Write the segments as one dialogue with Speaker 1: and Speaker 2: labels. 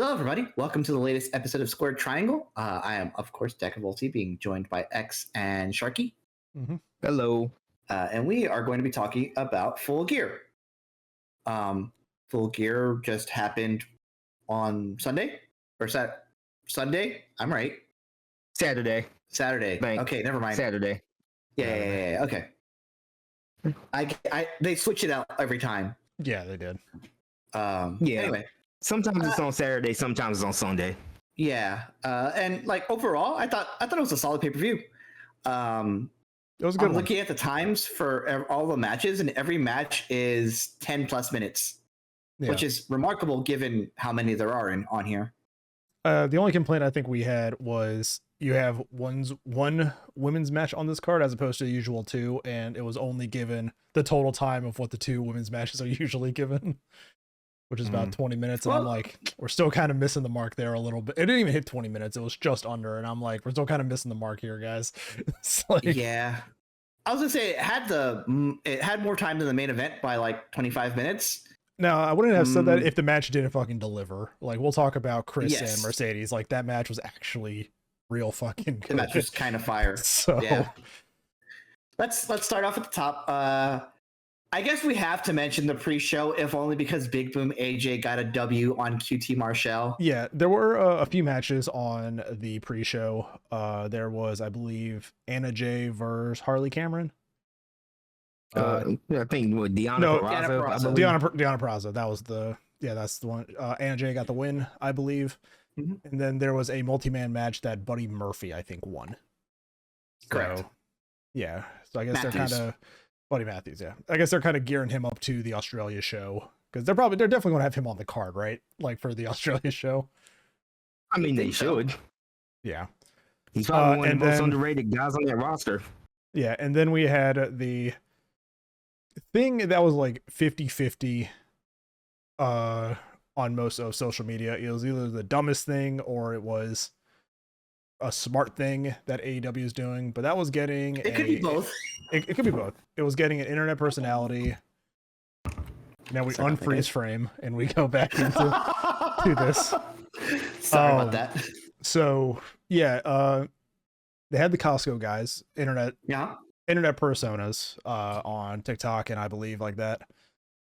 Speaker 1: Hello, everybody. Welcome to the latest episode of Squared Triangle. I am, of course, Decavolty, being joined by X and Sharky.
Speaker 2: Hello.
Speaker 1: And we are going to be talking about Full Gear. Full Gear just happened on Sunday? Or Sunday? I'm right.
Speaker 2: Saturday.
Speaker 1: Bank. Okay, never mind.
Speaker 2: Saturday.
Speaker 1: Yeah. Okay. They switch it out every time.
Speaker 3: Yeah, they did.
Speaker 1: Anyway.
Speaker 2: Sometimes it's on Saturday, sometimes it's on Sunday.
Speaker 1: Yeah. And like overall, I thought it was a solid pay-per-view. It
Speaker 3: was a good
Speaker 1: I'm
Speaker 3: one.
Speaker 1: looking at the times for all the matches, and every match is 10 plus minutes, which is remarkable given how many there are on here.
Speaker 3: The only complaint I think we had was you have one women's match on this card as opposed to the usual two, and it was only given the total time of what the two women's matches are usually given, which is about 20 minutes. And I'm like, we're still kind of missing the mark there a little bit. It didn't even hit 20 minutes. It was just under. And I'm like, we're still kind of missing the mark here, guys. It's like,
Speaker 1: yeah. I was gonna say it had more time than the main event by like 25 minutes.
Speaker 3: No, I wouldn't have said that if the match didn't fucking deliver. Like, we'll talk about Chris and Mercedes. Like, that match was actually real fucking good.
Speaker 1: The match was kind of fire.
Speaker 3: So
Speaker 1: yeah. Let's start off at the top. I guess we have to mention the pre-show, if only because Big Boom AJ got a W on QT Marshall.
Speaker 3: Yeah, there were a few matches on the pre-show. There was, I believe, Anna Jay versus Harley Cameron.
Speaker 2: I think with Deanna Purrazzo.
Speaker 3: Deanna Purrazzo. That was that's the one. Anna Jay got the win, I believe. And then there was a multi-man match that Buddy Murphy, I think, won.
Speaker 1: Correct.
Speaker 3: So, yeah. So I guess they're kind of Buddy Matthews. Yeah. I guess they're kind of gearing him up to the Australia show because they're definitely going to have him on the card, right? Like for the Australia show.
Speaker 2: I mean, they should.
Speaker 3: Yeah.
Speaker 2: He's probably one of the most underrated guys on that roster.
Speaker 3: Yeah. And then we had the thing that was like 50-50 on most of social media. It was either the dumbest thing or it was a smart thing that AEW is doing, but that was getting
Speaker 1: it could be both.
Speaker 3: It could be both. It was getting an internet personality. Now we unfreeze frame and we go back into this.
Speaker 1: Sorry about that.
Speaker 3: So yeah, they had the Costco guys, internet personas on TikTok and I believe like that.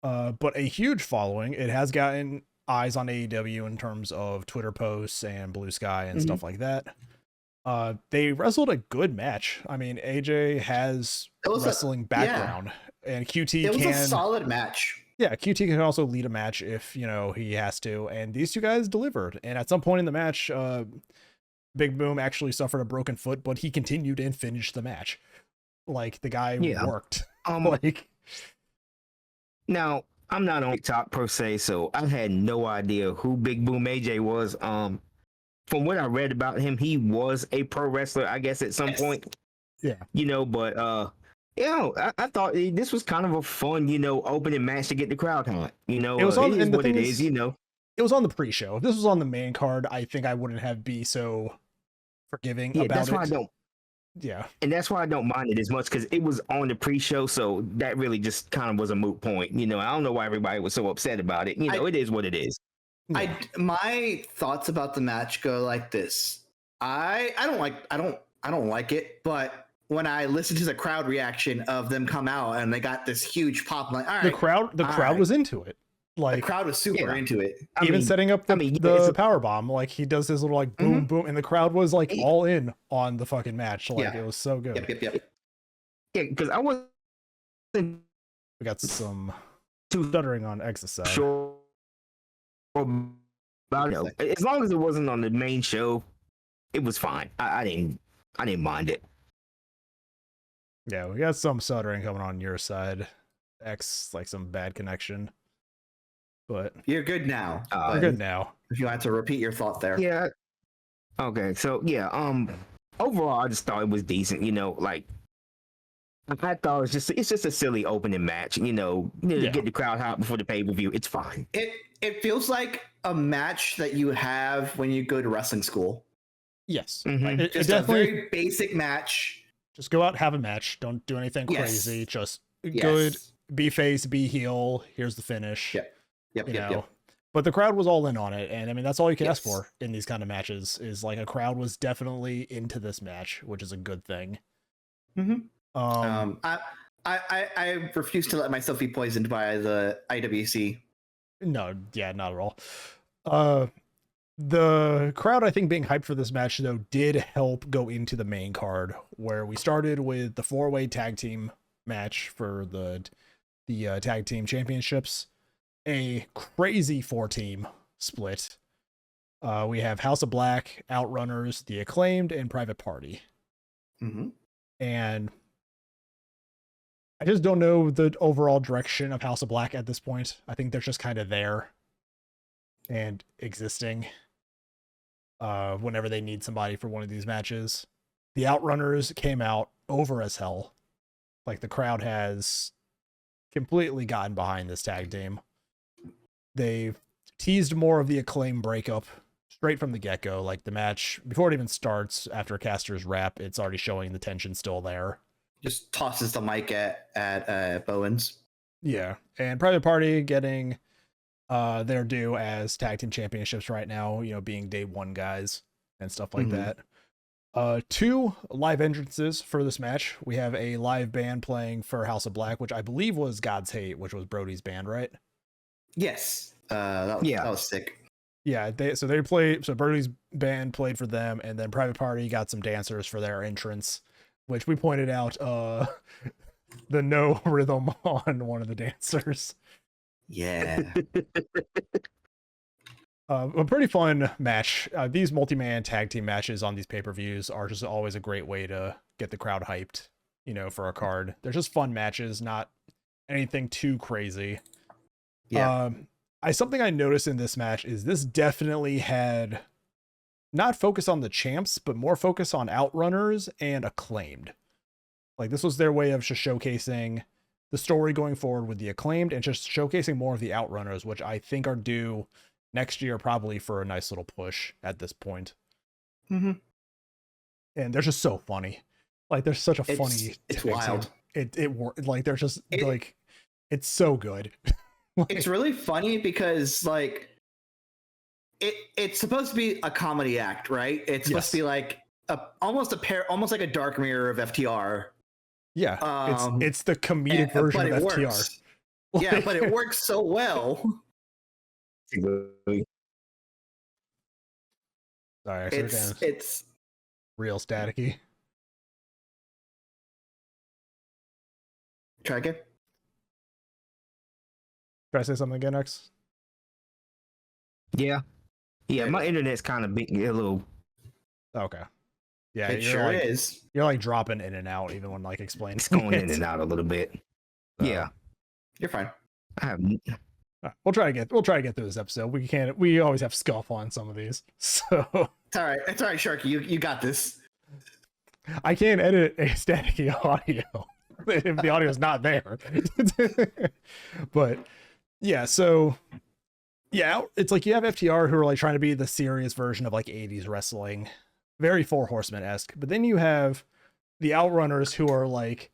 Speaker 3: But a huge following. It has gotten eyes on AEW in terms of Twitter posts and Blue Sky and stuff like that. They wrestled a good match. I mean, AJ has wrestling background and QT
Speaker 1: it was a solid match.
Speaker 3: Yeah, QT can also lead a match if, he has to. And these two guys delivered. And at some point in the match, Big Boom actually suffered a broken foot, but he continued and finished the match. Like, the guy worked.
Speaker 2: Now, I'm not on TikTok per se, so I had no idea who Big Boom AJ was. From what I read about him, he was a pro wrestler, I guess, at some point.
Speaker 3: Yeah.
Speaker 2: But I thought this was kind of a fun, opening match to get the crowd hot. It was on, it is what it is,
Speaker 3: It was on the pre-show. If this was on the main card, I think I wouldn't be so forgiving about
Speaker 2: that's
Speaker 3: it.
Speaker 2: Why I don't.
Speaker 3: Yeah.
Speaker 2: And that's why I don't mind it as much, because it was on the pre-show, so that really just kind of was a moot point. I don't know why everybody was so upset about it. It is what it is.
Speaker 1: My thoughts about the match go like this. I don't like it, but when I listened to the crowd reaction of them come out and they got this huge pop, I'm like, all right.
Speaker 3: The crowd was into it. Like,
Speaker 1: the crowd was super into it.
Speaker 3: Even setting up the power bomb, like he does his little like boom boom, and the crowd was like all in on the fucking match. Like it was so good.
Speaker 1: Yep.
Speaker 2: Yeah, because I wasn't.
Speaker 3: We got some stuttering on X's side.
Speaker 2: Sure. As long as it wasn't on the main show, it was fine. I didn't mind it.
Speaker 3: Yeah, we got some stuttering coming on your side. X, like some bad connection. But
Speaker 1: you're good now.
Speaker 3: You're good now.
Speaker 1: If you had to repeat your thought there.
Speaker 2: Yeah. Okay. So yeah. Overall, I just thought it was decent. Like I thought it's just a silly opening match. Get the crowd hot before the pay-per-view. It's fine.
Speaker 1: It feels like a match that you have when you go to wrestling school.
Speaker 3: Yes.
Speaker 2: Mm-hmm.
Speaker 1: It's a very basic match.
Speaker 3: Just go out, have a match. Don't do anything crazy. Just good. Be face, be heel. Here's the finish.
Speaker 1: Yep.
Speaker 3: But the crowd was all in on it, and I mean that's all you can ask for in these kind of matches. Is like a crowd was definitely into this match, which is a good thing.
Speaker 1: I refuse to let myself be poisoned by the IWC.
Speaker 3: No, yeah, not at all. The crowd, I think, being hyped for this match, though, did help go into the main card, where we started with the 4-way tag team match for the tag team championships. A crazy 4-team split. We have House of Black, Outrunners, The Acclaimed, and Private Party. And I just don't know the overall direction of House of Black at this point. I think they're just kind of there and existing whenever they need somebody for one of these matches. The Outrunners came out over as hell. Like, the crowd has completely gotten behind this tag team. They've teased more of the Acclaim breakup straight from the get-go. Like, the match, before it even starts, after Caster's rap, it's already showing the tension still there.
Speaker 1: Just tosses the mic at Bowens.
Speaker 3: Yeah, and Private Party getting their due as tag team championships right now, you know, being day one guys and stuff like that. 2 live entrances for this match. We have a live band playing for House of Black, which I believe was God's Hate, which was Brody's band, right?
Speaker 1: Yes. That was sick. Yeah,
Speaker 3: so Brody's band played for them, and then Private Party got some dancers for their entrance, which we pointed out the no rhythm on one of the dancers.
Speaker 1: Yeah.
Speaker 3: A pretty fun match. These multi-man tag team matches on these pay-per-views are just always a great way to get the crowd hyped, you know, for a card. They're just fun matches, not anything too crazy.
Speaker 1: Yeah.
Speaker 3: Something I noticed in this match is this definitely had not focus on the champs, but more focus on Outrunners and Acclaimed. Like, this was their way of just showcasing the story going forward with the Acclaimed and just showcasing more of the Outrunners, which I think are due next year probably for a nice little push at this point.
Speaker 1: And
Speaker 3: they're just so funny. Like, they're such a funny.
Speaker 1: It's wild.
Speaker 3: Like, they're just like, it's so good.
Speaker 1: Like, it's really funny because, like, it's supposed to be a comedy act, right? It's supposed to be like almost like a dark mirror of FTR.
Speaker 3: Yeah, it's the comedic version of FTR.
Speaker 1: Works. Yeah, but it works so well.
Speaker 3: Sorry,
Speaker 1: it's
Speaker 3: real staticky.
Speaker 1: Try again.
Speaker 3: Try to say something again, X?
Speaker 2: Yeah, my internet's kind of a little.
Speaker 3: Okay. Yeah,
Speaker 1: it sure is.
Speaker 3: You're like dropping in and out, even when like explaining.
Speaker 2: It's going in and out a little bit. Yeah,
Speaker 1: you're fine.
Speaker 2: I have.
Speaker 3: We'll try to get through this episode. We always have scuff on some of these, so
Speaker 1: it's all right. It's all right, Sharky. You got this.
Speaker 3: I can't edit a staticky audio if the audio is not there. But yeah, so yeah, it's like you have FTR who are like trying to be the serious version of like 80s wrestling, very Four Horsemen-esque. But then you have the Outrunners who are like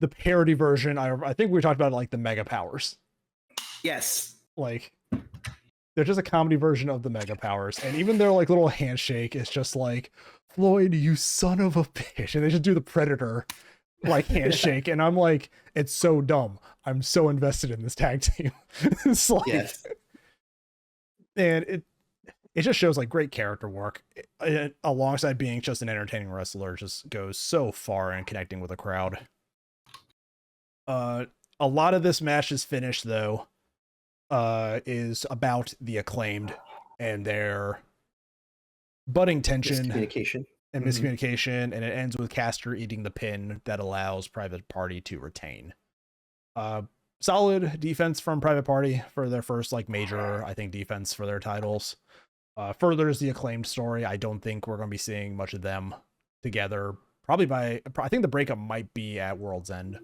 Speaker 3: the parody version. I think we talked about like the Mega Powers.
Speaker 1: Yes.
Speaker 3: Like, they're just a comedy version of the Mega Powers. And even their like little handshake is just like, Floyd, you son of a bitch. And they just do the Predator like handshake. And I'm like, it's so dumb. I'm so invested in this tag team. It's like,
Speaker 1: yes.
Speaker 3: And it just shows like great character work. It, alongside being just an entertaining wrestler, just goes so far in connecting with a crowd. A lot of this match's finish, though, is about the Acclaimed and their budding tension and miscommunication, and it ends with Caster eating the pin that allows Private Party to retain. Solid defense from Private Party for their first like major, I think, defense for their titles. Furthers the Acclaimed story. I don't think we're going to be seeing much of them together. I think the breakup might be at World's End.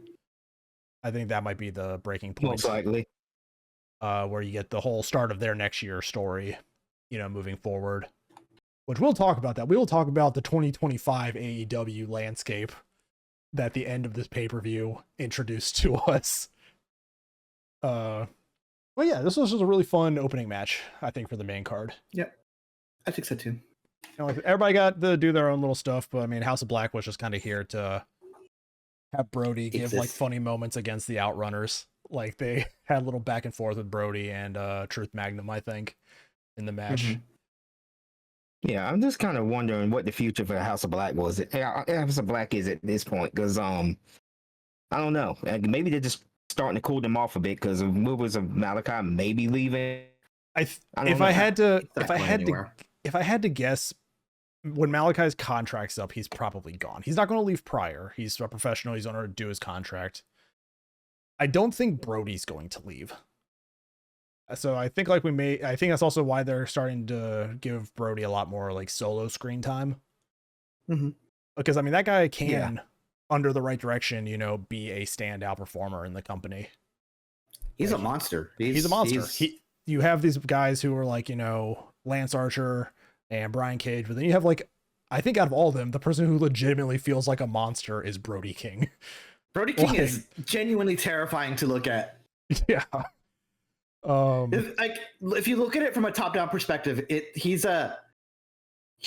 Speaker 3: I think that might be the breaking point.
Speaker 2: Most likely.
Speaker 3: Where you get the whole start of their next year story, you know, moving forward. Which we'll talk about that. We will talk about the 2025 AEW landscape that the end of this pay-per-view introduced to us. Well, yeah, this was just a really fun opening match, I think, for the main card.
Speaker 1: Yep, I think so too.
Speaker 3: Like everybody got to do their own little stuff, but I mean, House of Black was just kind of here to have Brody give like funny moments against the Outrunners. Like they had a little back and forth with Brody and Truth Magnum, I think, in the match.
Speaker 2: Mm-hmm. Yeah, I'm just kind of wondering what the future for House of Black was. House of Black is at this point because I don't know. Maybe they're just starting to cool them off a bit because of movers of Malachi maybe leaving.
Speaker 3: If I had to guess, when Malachi's contract's up, he's probably gone. He's not going to leave prior. He's a professional. He's going to do his contract. I don't think Brody's going to leave. So I think I think that's also why they're starting to give Brody a lot more like solo screen time.
Speaker 1: Mm-hmm.
Speaker 3: Because I mean, that guy can, under the right direction, be a standout performer in the company.
Speaker 1: He's a monster.
Speaker 3: He's a monster. You have these guys who are like, Lance Archer and Brian Cage, but then you have like, I think out of all of them, the person who legitimately feels like a monster is Brody King.
Speaker 1: Brody King is genuinely terrifying to look at.
Speaker 3: Yeah.
Speaker 1: If you look at it from a top-down perspective, he's a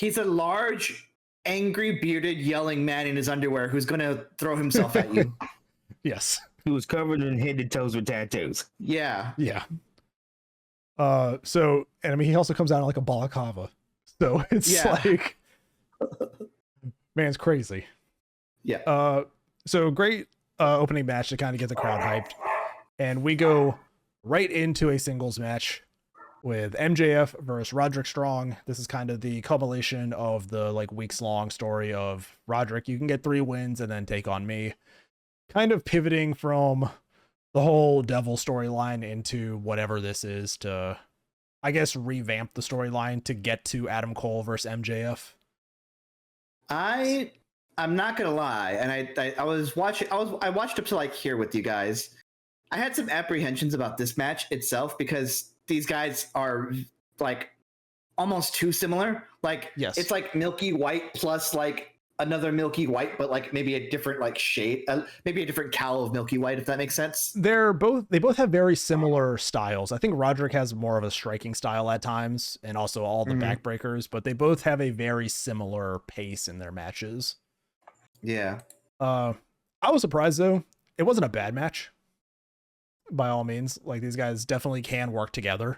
Speaker 1: large, angry, bearded, yelling man in his underwear who's going to throw himself at you.
Speaker 3: Yes.
Speaker 2: Who was covered in head to toes with tattoos.
Speaker 1: Yeah.
Speaker 3: Yeah. So, and I mean, he also comes out in like a balaclava. So it's like, man's crazy.
Speaker 1: Yeah.
Speaker 3: So great opening match to kind of get the crowd hyped. And we go right into a singles match with MJF versus Roderick Strong. This is kind of the culmination of the like weeks long story of Roderick. You can get 3 wins and then take on me. Kind of pivoting from the whole Devil storyline into whatever this is to, I guess, revamp the storyline to get to Adam Cole versus MJF.
Speaker 1: I'm not gonna lie, and I watched up to like here with you guys. I had some apprehensions about this match itself because these guys are like almost too similar. Like,
Speaker 3: yes,
Speaker 1: it's like Milky White plus like another Milky White, but like maybe a different like shade, maybe a different cowl of Milky White, if that makes sense.
Speaker 3: They both have very similar styles. I think Roderick has more of a striking style at times, and also all the backbreakers, but they both have a very similar pace in their matches.
Speaker 1: Yeah.
Speaker 3: I was surprised though. It wasn't a bad match. By all means, like these guys definitely can work together.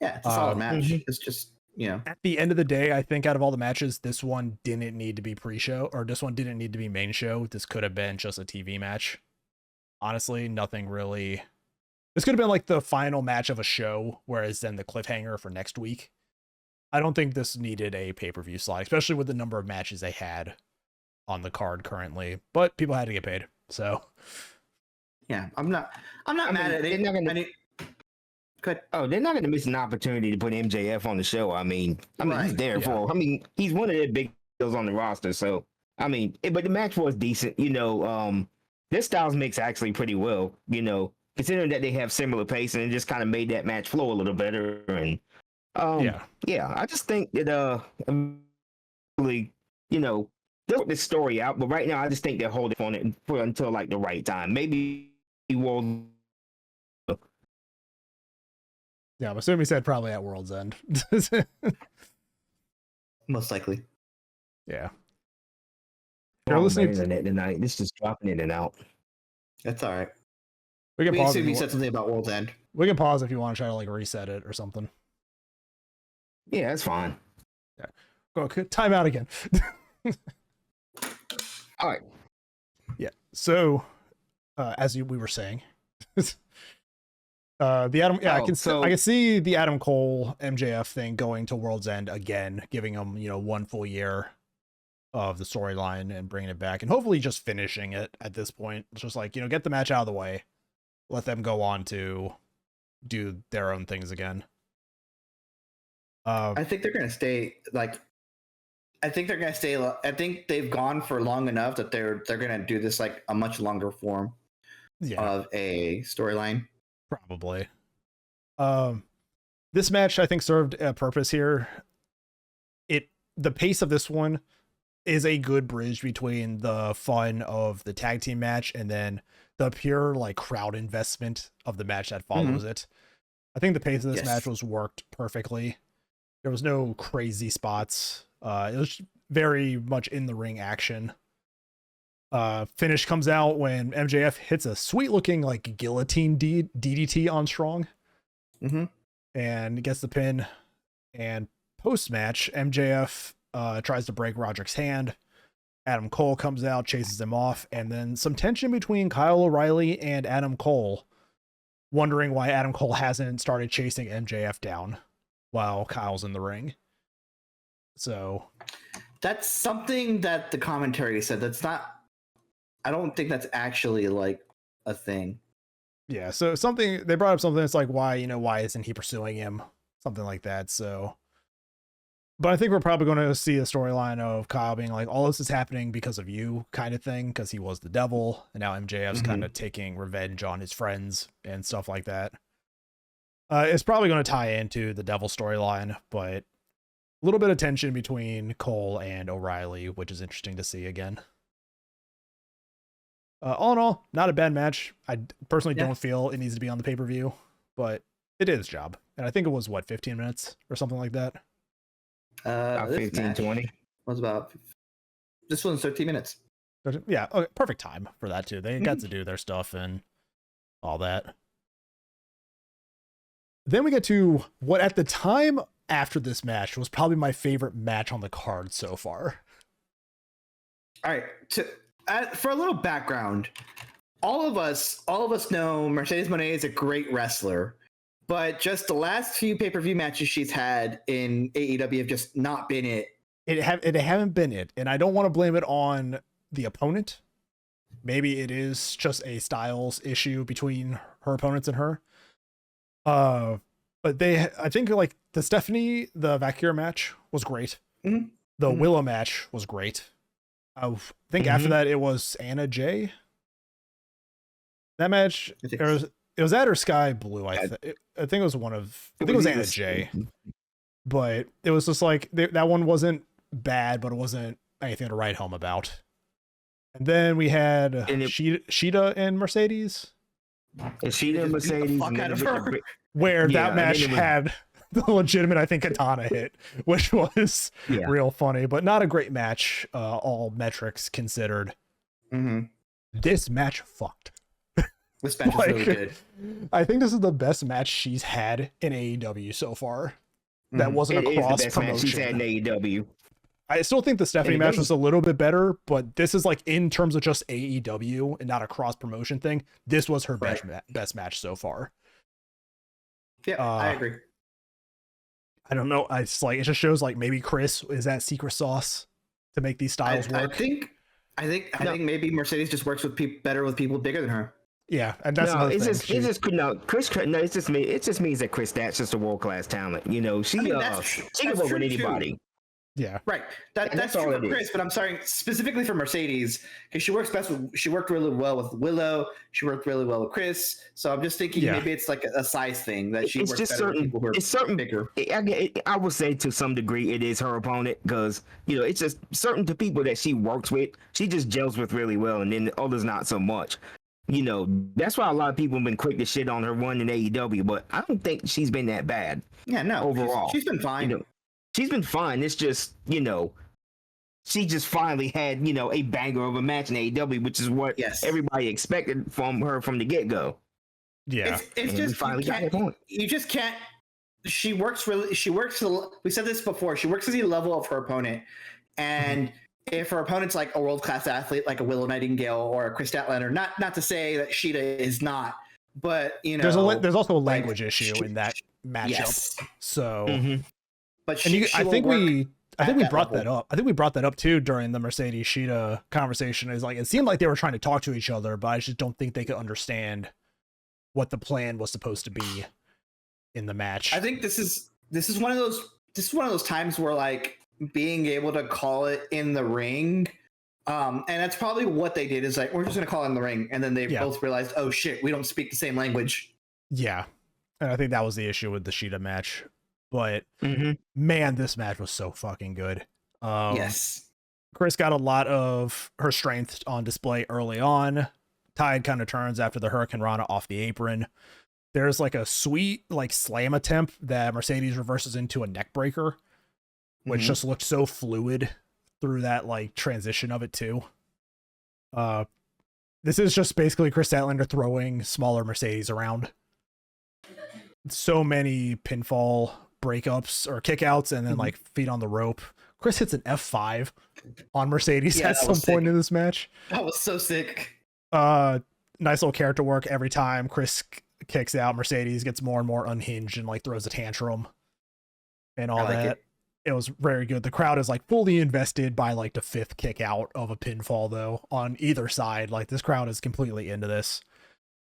Speaker 1: Yeah, it's a solid match. It's just,
Speaker 3: at the end of the day, I think out of all the matches, this one didn't need to be pre-show, or this one didn't need to be main show. This could have been just a TV match. Honestly, nothing really. This could have been like the final match of a show, whereas then the cliffhanger for next week. I don't think this needed a pay-per-view slot, especially with the number of matches they had on the card currently. But people had to get paid, so.
Speaker 1: Yeah, I'm not mad at it. Good.
Speaker 2: Oh, they're not going to miss an opportunity to put MJF on the show. I mean, he's there for. I mean, he's one of the big deals on the roster. So, I mean, but the match was decent. Their styles mix actually pretty well. Considering that they have similar pace, and it just kind of made that match flow a little better. And I just think that really, they'll work this story out. But right now, I just think they're holding on it until like the right time. Maybe he will.
Speaker 3: Yeah, I'm assuming he said probably at World's End.
Speaker 1: Most likely.
Speaker 3: Yeah.
Speaker 2: You're listening to it tonight. This is dropping in and out.
Speaker 1: That's all right.
Speaker 3: We can pause.
Speaker 1: You said something about World's End.
Speaker 3: We can pause if you want to try to like reset it or something.
Speaker 2: Yeah, that's fine.
Speaker 3: Yeah. Okay. Time out again.
Speaker 2: All right.
Speaker 3: Yeah. So, we were saying. I can see the Adam Cole MJF thing going to World's End again, giving them 1 full year of the storyline and bringing it back, and hopefully just finishing it at this point. It's just like get the match out of the way, let them go on to do their own things again.
Speaker 1: I think they're gonna stay. I think they've gone for long enough that they're gonna do this like a much longer form of a storyline.
Speaker 3: Probably. This match I think served a purpose here. The pace of this one is a good bridge between the fun of the tag team match and then the pure like crowd investment of the match that follows it. I think the pace of this match was worked perfectly. There was no crazy spots. It was very much in the ring action. Finish comes out when MJF hits a sweet looking like guillotine DDT on Strong. And gets the pin. And post match, MJF tries to break Roderick's hand. Adam Cole comes out, chases him off, and then some tension between Kyle O'Reilly and Adam Cole, wondering why Adam Cole hasn't started chasing MJF down while Kyle's in the ring. So
Speaker 1: that's something that the commentary said. That's not, I don't think that's actually like a thing.
Speaker 3: Yeah, so something they brought up something that's like, why isn't he pursuing him? Something like that. So, but I think we're probably going to see a storyline of Kyle being like, all this is happening because of you kind of thing, because he was the devil, and now MJF's kind of taking revenge on his friends and stuff like that. It's probably going to tie into the devil storyline, but a little bit of tension between Cole and O'Reilly, which is interesting to see again. All in all, not a bad match. I personally don't feel it needs to be on the pay-per-view, but it did its job. And I think it was, 15 minutes or something like that?
Speaker 2: About 15, 20.
Speaker 1: Was about, this one's 13 minutes.
Speaker 3: Yeah, okay, perfect time for that, too. They got to do their stuff and all that. Then we get to what at the time after this match was probably my favorite match on the card so far.
Speaker 1: All right, for a little background, all of us know Mercedes Moné is a great wrestler, but just the last few pay-per-view matches she's had in AEW have just not been it.
Speaker 3: It haven't been it, and I don't want to blame it on the opponent. Maybe it is just a styles issue between her opponents and her. But I think like the Valkyria match was great. The Willow match was great. I think after that it was Anna Jay. That match, it was that or Sky Blue. I think it was it was Anna Jay. But it was just like that one wasn't bad, but it wasn't anything to write home about. And then we had Sheeta and Mercedes.
Speaker 2: And Sheeta and Mercedes,
Speaker 3: where that match had the legitimate, I think, katana hit, which was real funny, but not a great match, all metrics considered. This match fucked.
Speaker 1: This match is really good.
Speaker 3: I think this is the best match she's had in AEW so far. That wasn't a cross promotion.
Speaker 2: She's had in AEW.
Speaker 3: I still think the Stephanie match was a little bit better, but this is like in terms of just AEW and not a cross promotion thing. This was her best match so far.
Speaker 1: Yeah, I agree.
Speaker 3: I don't know. It just shows like maybe Chris is that secret sauce to make these styles work.
Speaker 1: I think maybe Mercedes just works with better with people bigger than her.
Speaker 3: Yeah, and that's
Speaker 2: It just means that Chris Stat's just a world class talent. You know, she can work with anybody.
Speaker 1: Too.
Speaker 3: Yeah,
Speaker 1: right. That's true for Chris, but I'm sorry specifically for Mercedes because she worked really well with Willow. She worked really well with Chris. So I'm just thinking maybe it's like a size thing that she works better with people who are bigger.
Speaker 2: I would say to some degree it is her opponent because it's just certain to people that she works with. She just gels with really well, and then others not so much. That's why a lot of people have been quick to shit on her run in AEW, but I don't think she's been that bad.
Speaker 1: Yeah, no.
Speaker 2: Overall,
Speaker 1: she's been fine.
Speaker 2: She's been fine. It's just, she just finally had, a banger of a match in AEW, which is what everybody expected from her from the get-go.
Speaker 3: Yeah.
Speaker 1: It's just finally got the point. You just can't. We said this before. She works to the level of her opponent. And if her opponent's like a world-class athlete, like a Willow Nightingale or a Chris Statlander, not to say that Sheeta is not, but,
Speaker 3: there's also a language issue in that matchup. Yes. So...
Speaker 1: But
Speaker 3: I think we brought that up. I think we brought that up too during the Mercedes Sheeta conversation. Is like it seemed like they were trying to talk to each other, but I just don't think they could understand what the plan was supposed to be in the match.
Speaker 1: I think this is one of those times where like being able to call it in the ring, and that's probably what they did. Is like we're just gonna call it in the ring, and then they both realized, oh shit, we don't speak the same language.
Speaker 3: Yeah, and I think that was the issue with the Sheeta match. But man, this match was so fucking good.
Speaker 1: Yes.
Speaker 3: Chris got a lot of her strength on display early on. Tide kind of turns after the Hurricane Rana off the apron. there's like a sweet like slam attempt that Mercedes reverses into a neck breaker, which just looked so fluid through that like transition of it too. This is just basically Chris Statlander throwing smaller Mercedes around. So many pinfall breakups or kickouts and then like feet on the rope. Chris hits an F5 on Mercedes at some point in this match.
Speaker 1: That was so sick.
Speaker 3: Nice little character work every time Chris kicks out. Mercedes gets more and more unhinged and like throws a tantrum and all that. It was very good. The crowd is like fully invested by like the 5th kick out of a pinfall though on either side. Like this crowd is completely into this.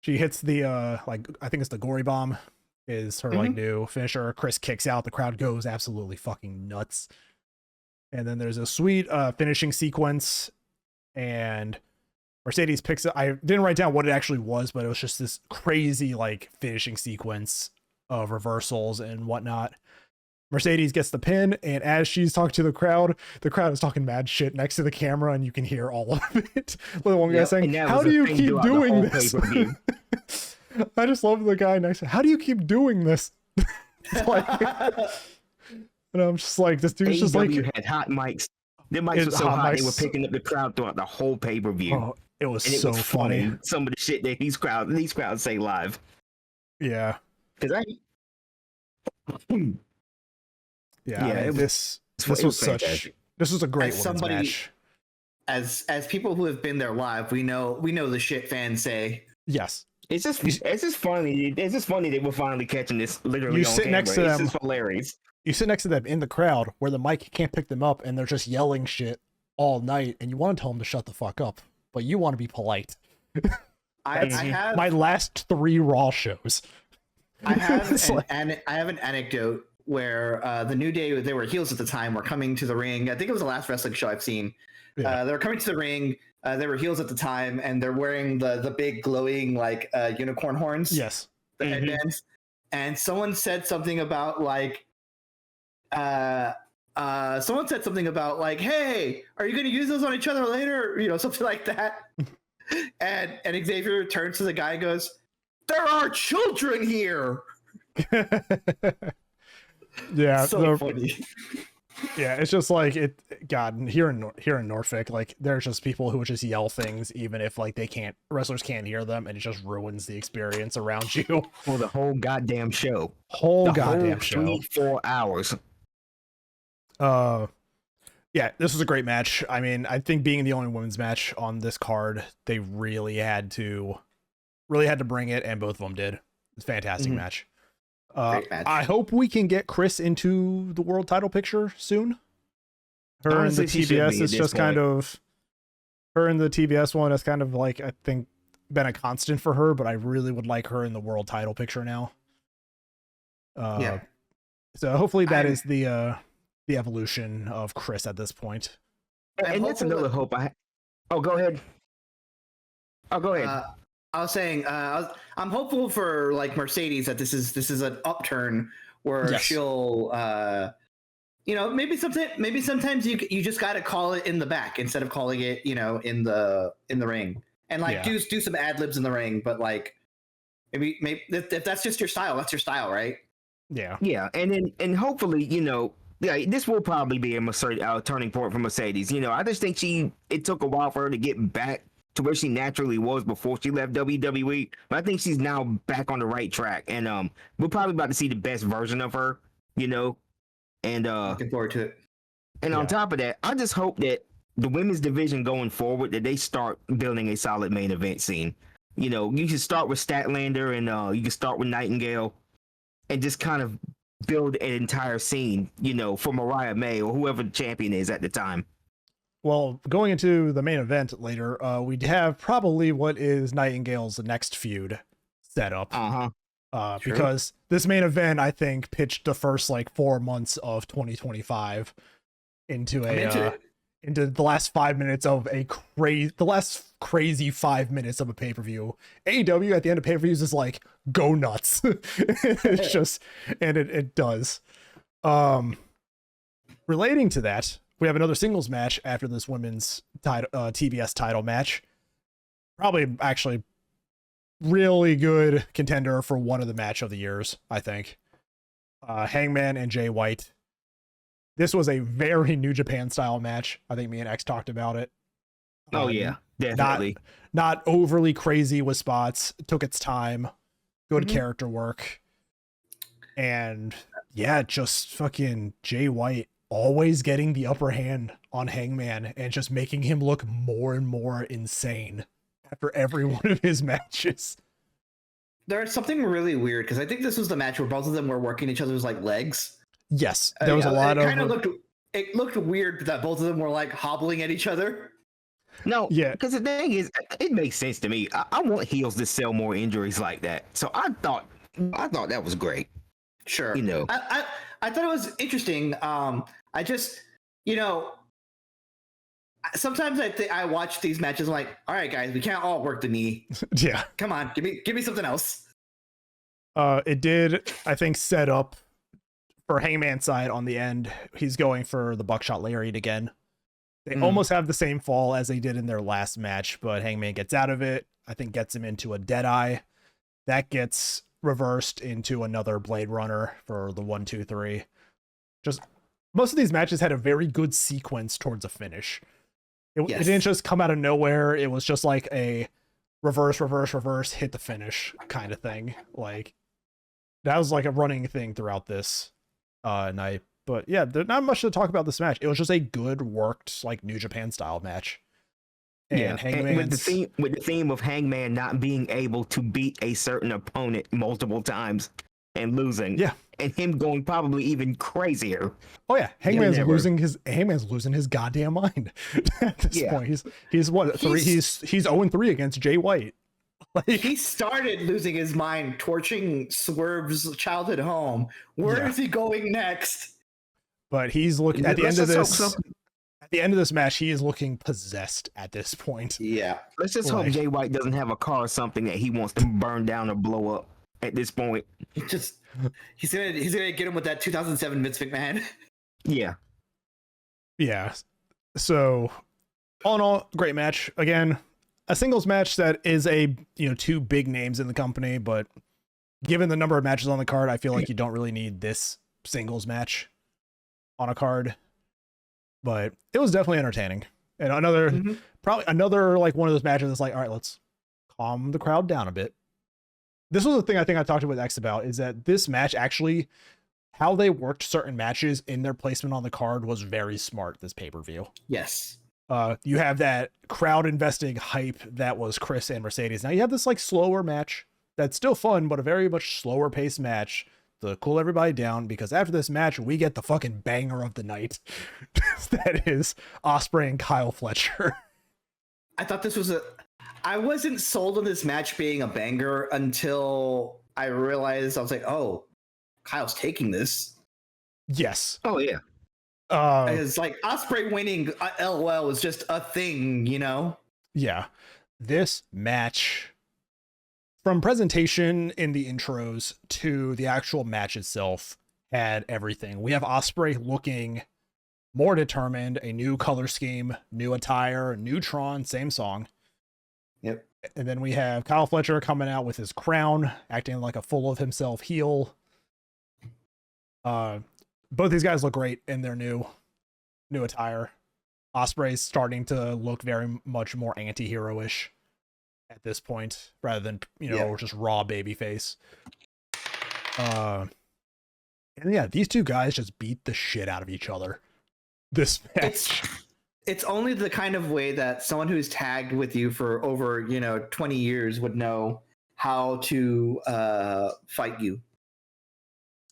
Speaker 3: She hits the like I think it's the Gory Bomb is her like new finisher. Chris kicks out. The crowd goes absolutely fucking nuts. And then there's a sweet finishing sequence and Mercedes picks it. I didn't write down what it actually was, but it was just this crazy like finishing sequence of reversals and whatnot. Mercedes gets the pin, and as she's talking to the crowd is talking mad shit next to the camera, and you can hear all of it. The one guy saying, "How do you keep doing this?" I just love the guy next to how do you keep doing this? Like, and I'm just like, this dude's just like
Speaker 2: had hot mics. Their mics were so hot they were picking up the crowd throughout the whole pay-per-view.
Speaker 3: Oh, it was so funny.
Speaker 2: Some of the shit that these crowds say live.
Speaker 3: Yeah.
Speaker 2: Because
Speaker 3: this was a great women's match.
Speaker 1: As people who have been there live, we know the shit fans say.
Speaker 3: Yes.
Speaker 2: It's just funny. It's just funny that we're finally catching this literally on camera.
Speaker 3: Next to them.
Speaker 2: It's just hilarious.
Speaker 3: You sit next to them in the crowd where the mic can't pick them up and they're just yelling shit all night and you want to tell them to shut the fuck up, but you want to be polite.
Speaker 1: I have
Speaker 3: my last 3 Raw shows.
Speaker 1: I have I have an anecdote where the New Day, they were heels at the time, were coming to the ring. I think it was the last wrestling show I've seen. Yeah. They were coming to the ring. They were heels at the time, and they're wearing the big glowing like unicorn horns.
Speaker 3: Yes,
Speaker 1: the headbands. And someone said something about like, "Hey, are you going to use those on each other later?" You know, something like that. and Xavier turns to the guy and goes, "There are children here."
Speaker 3: Yeah,
Speaker 1: so funny.
Speaker 3: Yeah, it's just like it. God, here in Norfolk, like there's just people who just yell things, even if like wrestlers can't hear them, and it just ruins the experience around you
Speaker 2: for the whole goddamn show.
Speaker 3: Whole 4
Speaker 2: hours.
Speaker 3: Yeah, this was a great match. I mean, I think being the only women's match on this card, they really had to bring it, and both of them did. It's a fantastic match. I hope we can get Chris into the world title picture soon. Her in the TBS is just kind of her in the TBS one is kind of like I think been a constant for her, but I really would like her in the world title picture now. So hopefully that is the evolution of Chris at this point.
Speaker 2: And that's another hope I. Oh, go ahead.
Speaker 1: I was saying, I'm hopeful for like Mercedes that this is an upturn where she'll, maybe sometimes you just got to call it in the back instead of calling it, in the ring, and like do some ad libs in the ring, but like maybe if that's just your style, that's your style, right?
Speaker 3: Yeah,
Speaker 2: and hopefully this will probably be a turning point for Mercedes. I just think it took a while for her to get back to where she naturally was before she left WWE, but I think she's now back on the right track, and we're probably about to see the best version of her, and
Speaker 1: looking forward to it.
Speaker 2: And on top of that, I just hope that the women's division going forward, that they start building a solid main event scene. You can start with Statlander, and you can start with Nightingale, and just kind of build an entire scene, for Mariah May or whoever the champion is at the time.
Speaker 3: Well, going into the main event later, we have probably what is Nightingale's next feud set up. Because this main event, I think, pitched the first like 4 months of 2025 into the last 5 minutes of crazy 5 minutes of a pay-per-view. AEW at the end of pay-per-views is like, go nuts. It's just, and it does. Relating to that, we have another singles match after this women's TBS title match. Probably, actually, really good contender for one of the match of the years, I think. Hangman and Jay White. This was a very New Japan style match. I think me and X talked about it.
Speaker 2: Oh yeah, definitely.
Speaker 3: Not overly crazy with spots. Took its time. Good character work. And yeah, just fucking Jay White always getting the upper hand on Hangman and just making him look more and more insane after every one of his matches.
Speaker 1: There's something really weird because I think this was the match where both of them were working each other's like legs.
Speaker 3: Yes, there was a lot of.
Speaker 1: It looked weird that both of them were like hobbling at each other.
Speaker 2: No, yeah, because the thing is, it makes sense to me. I want heels to sell more injuries like that. So I thought that was great.
Speaker 1: Sure,
Speaker 2: you know,
Speaker 1: I thought it was interesting. I just, sometimes I watch these matches and I'm like, all right, guys, we can't all work the knee.
Speaker 3: Yeah,
Speaker 1: come on, give me something else.
Speaker 3: It did, I think, set up for Hangman's side on the end. He's going for the buckshot lariat again. They almost have the same fall as they did in their last match, but Hangman gets out of it. I think gets him into a Deadeye. That gets reversed into another Blade Runner for the 1, 2, 3. Just most of these matches had a very good sequence towards a finish. It didn't just come out of nowhere. It was just like a reverse, hit the finish kind of thing. Like that was like a running thing throughout this night. But yeah, there's not much to talk about this match. It was just a good worked like New Japan style match. And Hangman
Speaker 2: with the theme of Hangman not being able to beat a certain opponent multiple times and losing.
Speaker 3: Yeah.
Speaker 2: And him going probably even crazier.
Speaker 3: Oh yeah. Hangman's losing his goddamn mind at this point. He's what, he's 0-3 against Jay White.
Speaker 1: Like, he started losing his mind torching Swerve's childhood home. Where is he going next?
Speaker 3: But he's looking at the end of this. At the end of this match, he is looking possessed at this point.
Speaker 1: Yeah.
Speaker 2: Let's just hope Jay White doesn't have a car or something that he wants to burn down or blow up at this point.
Speaker 1: He's gonna get him with that 2007 Vince McMahon.
Speaker 2: Yeah.
Speaker 3: Yeah. So all in all, great match. Again, a singles match that is two big names in the company, but given the number of matches on the card, I feel like you don't really need this singles match on a card. But it was definitely entertaining. And probably another like one of those matches that's like, all right, let's calm the crowd down a bit. This was the thing I think I talked with X about, is that this match actually, how they worked certain matches in their placement on the card was very smart this pay-per-view.
Speaker 1: Yes.
Speaker 3: You have that crowd investing hype that was Chris and Mercedes. Now you have this like slower match that's still fun, but a very much slower paced match to cool everybody down, because after this match, we get the fucking banger of the night. That is Ospreay and Kyle Fletcher.
Speaker 1: I thought this was I wasn't sold on this match being a banger until I realized, I was like, oh, Kyle's taking this.
Speaker 3: Yes.
Speaker 2: Oh, yeah.
Speaker 1: It's like Ospreay winning LOL was just a thing,
Speaker 3: Yeah. This match, from presentation in the intros to the actual match itself, had everything. We have Ospreay looking more determined, a new color scheme, new attire, new Tron, same song.
Speaker 1: Yep.
Speaker 3: And then we have Kyle Fletcher coming out with his crown, acting like a full of himself heel. Both these guys look great in their new attire. Ospreay's starting to look very much more anti-hero-ish at this point, rather than just raw babyface. And yeah, these two guys just beat the shit out of each other this match.
Speaker 1: It's only the kind of way that someone who's tagged with you for over 20 years would know how to fight you.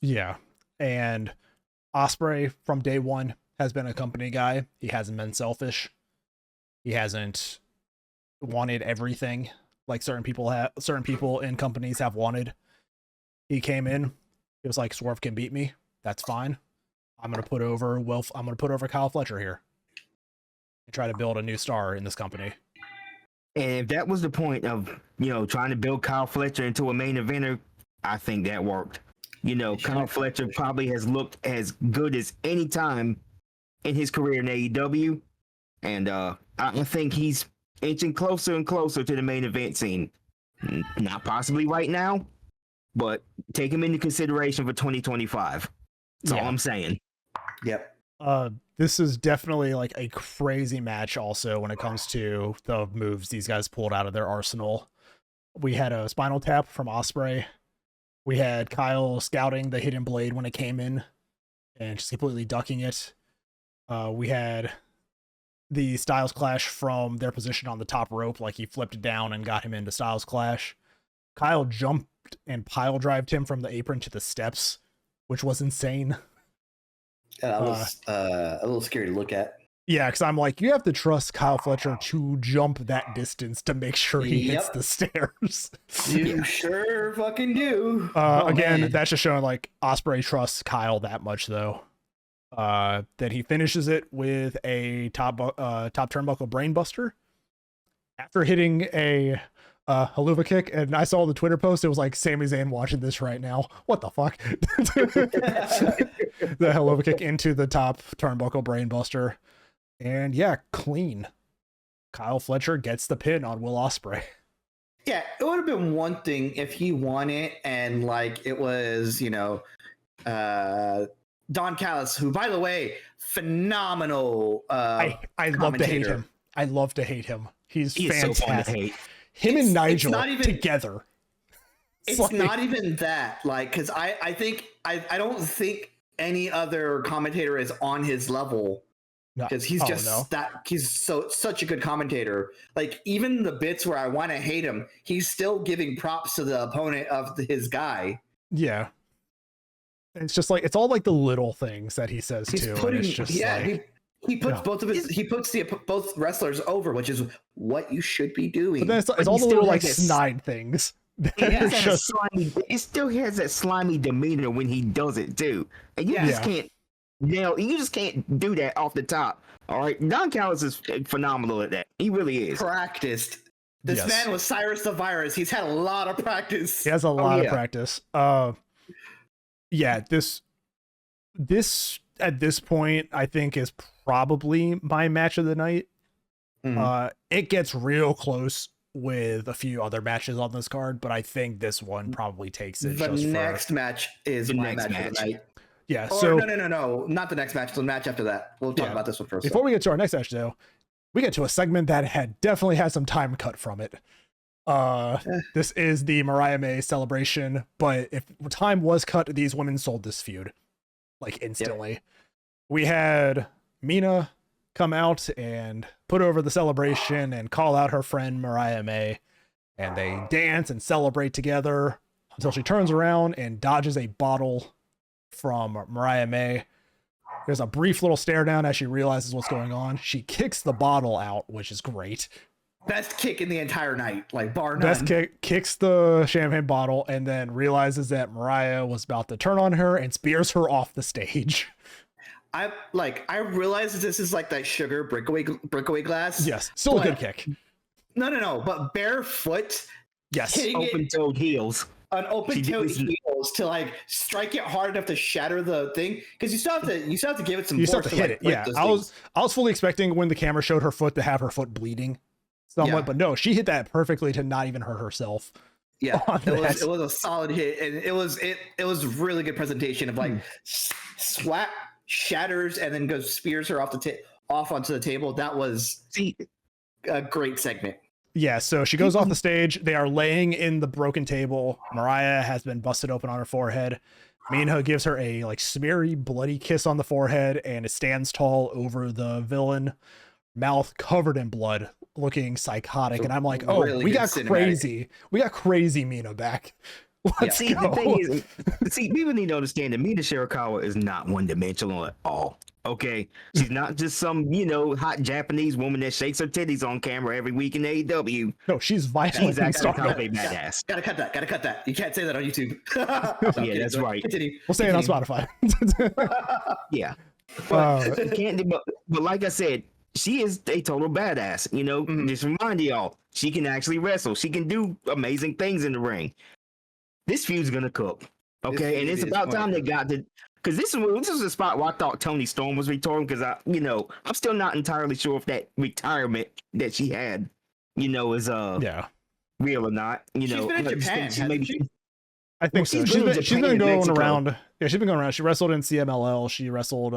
Speaker 3: Yeah. And Ospreay from day one has been a company guy. He hasn't been selfish. He hasn't wanted everything like certain people in companies have wanted. He came in, he was like, Swerve can beat me. That's fine. I'm gonna put over Kyle Fletcher here and try to build a new star in this company.
Speaker 2: And if that was the point of trying to build Kyle Fletcher into a main eventer, I think that worked. Kyle Fletcher probably has looked as good as any time in his career in AEW, and I think he's inching closer and closer to the main event scene. Not possibly right now, but take him into consideration for 2025. That's all I'm saying.
Speaker 1: Yep.
Speaker 3: This is definitely like a crazy match also when it comes to the moves these guys pulled out of their arsenal. We had a spinal tap from Ospreay. We had Kyle scouting the hidden blade when it came in and just completely ducking it. We had the Styles Clash from their position on the top rope, like he flipped it down and got him into Styles Clash. Kyle jumped and pile drived him from the apron to the steps, which was insane.
Speaker 1: Yeah, that was a little scary to look at.
Speaker 3: Yeah, because I'm like, you have to trust Kyle Fletcher to jump that distance to make sure he hits the stairs.
Speaker 1: You sure fucking do.
Speaker 3: Again, that's just showing like Ospreay trusts Kyle that much, though. Then he finishes it with a top turnbuckle brainbuster after hitting a haluva kick. And I saw the Twitter post. It was like Sami Zayn watching this right now. What the fuck? The haluva kick into the top turnbuckle brainbuster. And yeah, clean. Kyle Fletcher gets the pin on Will Ospreay.
Speaker 1: Yeah, it would have been one thing if he won it and like it was, Don Callis, who, by the way, phenomenal.
Speaker 3: I love to hate him. I love to hate him. He's fantastic.
Speaker 2: So fun to hate.
Speaker 3: Him and Nigel together.
Speaker 1: It's like, not even that. Like, because I don't think any other commentator is on his level. Because he's he's such a good commentator. Like, even the bits where I want to hate him, he's still giving props to the opponent of his guy.
Speaker 3: Yeah. It's just like, it's all like the little things that he says too. And it's just
Speaker 1: he puts both wrestlers over, which is what you should be doing.
Speaker 3: But then it's all the little like snide things.
Speaker 2: It still has that slimy demeanor when he does it too. And you just can't. You just can't do that off the top. All right, Don Callis is phenomenal at that. He really is.
Speaker 1: Practiced. This man was Cyrus the Virus. He's had a lot of practice.
Speaker 3: He has a lot of practice. This at this point, I think is probably my match of the night. Mm-hmm. It gets real close with a few other matches on this card, but I think this one probably takes it.
Speaker 1: The next match is my match of the night.
Speaker 3: Yeah.
Speaker 1: So no, not the next match. The match after that. We'll talk about this one first.
Speaker 3: Before we get to our next match, though, we get to a segment that definitely had some time cut from it. This is the Mariah May celebration, but if time was cut, these women sold this feud like instantly. Yep. We had Mina come out and put over the celebration and call out her friend Mariah May, and they dance and celebrate together until she turns around and dodges a bottle from Mariah May. There's a brief little stare down as she realizes what's going on. She kicks the bottle out, which is great.
Speaker 1: Best kick in the entire night, like bar none.
Speaker 3: Best kick, kicks the champagne bottle, and then realizes that Mariah was about to turn on her and spears her off the stage.
Speaker 1: I realize that this is like that sugar breakaway glass.
Speaker 3: Yes, still a good kick.
Speaker 1: No, but barefoot.
Speaker 3: Yes,
Speaker 2: open-toed heels.
Speaker 1: On open-toed heels to like strike it hard enough to shatter the thing, because you still have to give it some.
Speaker 3: You still
Speaker 1: force
Speaker 3: have to hit it. Yeah, I was fully expecting when the camera showed her foot to have her foot bleeding somewhat, but no, she hit that perfectly to not even hurt herself.
Speaker 1: Yeah, it was a solid hit, and it was really good presentation of like slap, shatters, and then goes spears her off onto the table. That was a great segment.
Speaker 3: Yeah, so she goes off the stage. They are laying in the broken table. Mariah has been busted open on her forehead. Mina gives her a like smeary, bloody kiss on the forehead, and it stands tall over the villain, mouth covered in blood, looking psychotic. And I'm like, oh, really we got crazy. We got crazy Mina back. Let's go.
Speaker 2: The thing is, people need to understand that Mina Shirakawa is not one-dimensional at all. Okay, she's not just some hot Japanese woman that shakes her titties on camera every week in AEW.
Speaker 3: No, she's violent.
Speaker 2: She's actually a badass.
Speaker 1: Gotta cut that. You can't say that on YouTube.
Speaker 2: Yeah, that's right.
Speaker 1: Continue.
Speaker 3: We'll say it on Spotify.
Speaker 2: Yeah, but like I said, she is a total badass. Just remind y'all, she can actually wrestle. She can do amazing things in the ring. This feud's gonna cook. Okay, and it's about time they got to. Because this is a spot where I thought Toni Storm was retiring, because I'm still not entirely sure if that retirement that she had, is real or not. You know,
Speaker 1: she's been in Japan, hasn't she?
Speaker 3: I think so. She's been going around. Yeah, she's been going around. She wrestled in CMLL. She wrestled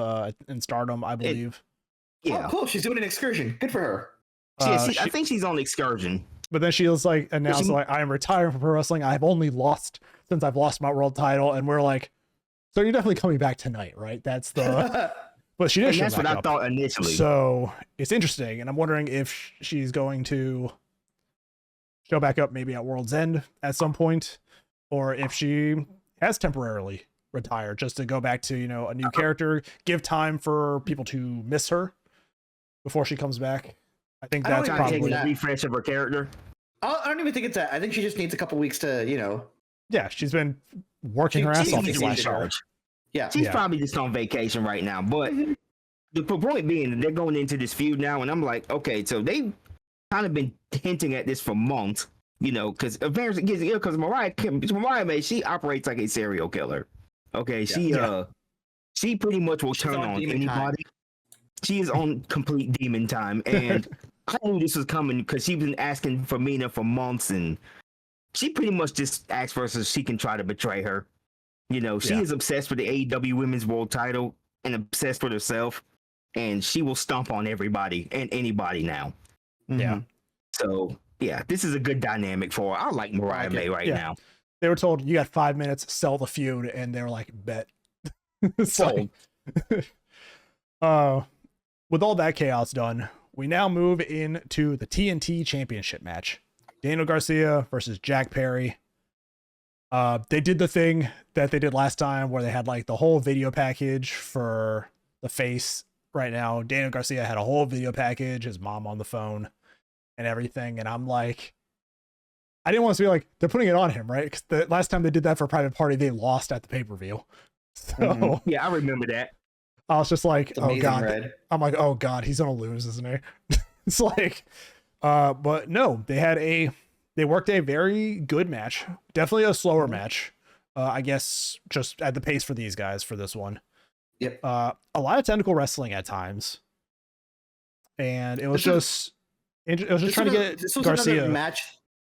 Speaker 3: in Stardom, I believe.
Speaker 1: Yeah. Oh, cool. She's doing an excursion. Good for her.
Speaker 2: I think she's on excursion.
Speaker 3: But then she was like announced like, I am retiring from pro wrestling. I've only lost since I've lost my world title. And we're like, so you're definitely coming back tonight, right? That's the but she did.
Speaker 2: That's what I thought initially.
Speaker 3: So it's interesting, and I'm wondering if she's going to show back up maybe at World's End at some point, or if she has temporarily retired just to go back to, you know, a new character, give time for people to miss her before she comes back. I think that's probably
Speaker 2: a refresh of her character.
Speaker 1: I don't even think it's that. I think she just needs a couple weeks to, you know.
Speaker 3: Yeah, she's been working her ass off this last year.
Speaker 1: Yeah,
Speaker 2: she's probably just on vacation right now. But the point being, they're going into this feud now, and I'm like, okay, so they've kind of been hinting at this for months, you know, because Mariah May, she operates like a serial killer. Okay, she pretty much will turn on anybody. Time. She is on complete demon time, and I knew this was coming because she's been asking for Mina for months, and she pretty much just asks for us so she can try to betray her. You know, she is obsessed with the AEW Women's World Title and obsessed with herself, and she will stomp on everybody and anybody now.
Speaker 3: Yeah.
Speaker 2: So, yeah, this is a good dynamic for her. I like Mariah May right now.
Speaker 3: They were told, you got 5 minutes, sell the feud, and they were like, bet. It's
Speaker 2: sold.
Speaker 3: With all that chaos done, we now move into the TNT Championship match. Daniel Garcia versus Jack Perry. They did the thing that they did last time where they had like the whole video package for the face. Right now, Daniel Garcia had a whole video package, his mom on the phone and everything. And I'm like, I didn't want to be like, they're putting it on him, right? Because the last time they did that for Private Party, they lost at the pay-per-view. So
Speaker 2: yeah, I remember that.
Speaker 3: I was just like, oh God.
Speaker 1: Red.
Speaker 3: I'm like, oh God, he's gonna lose, isn't he? It's like, but no, they worked a very good match. Definitely a slower match. I guess just at the pace for these guys for this one.
Speaker 1: Yep.
Speaker 3: A lot of technical wrestling at times. And it was just trying to get Garcia.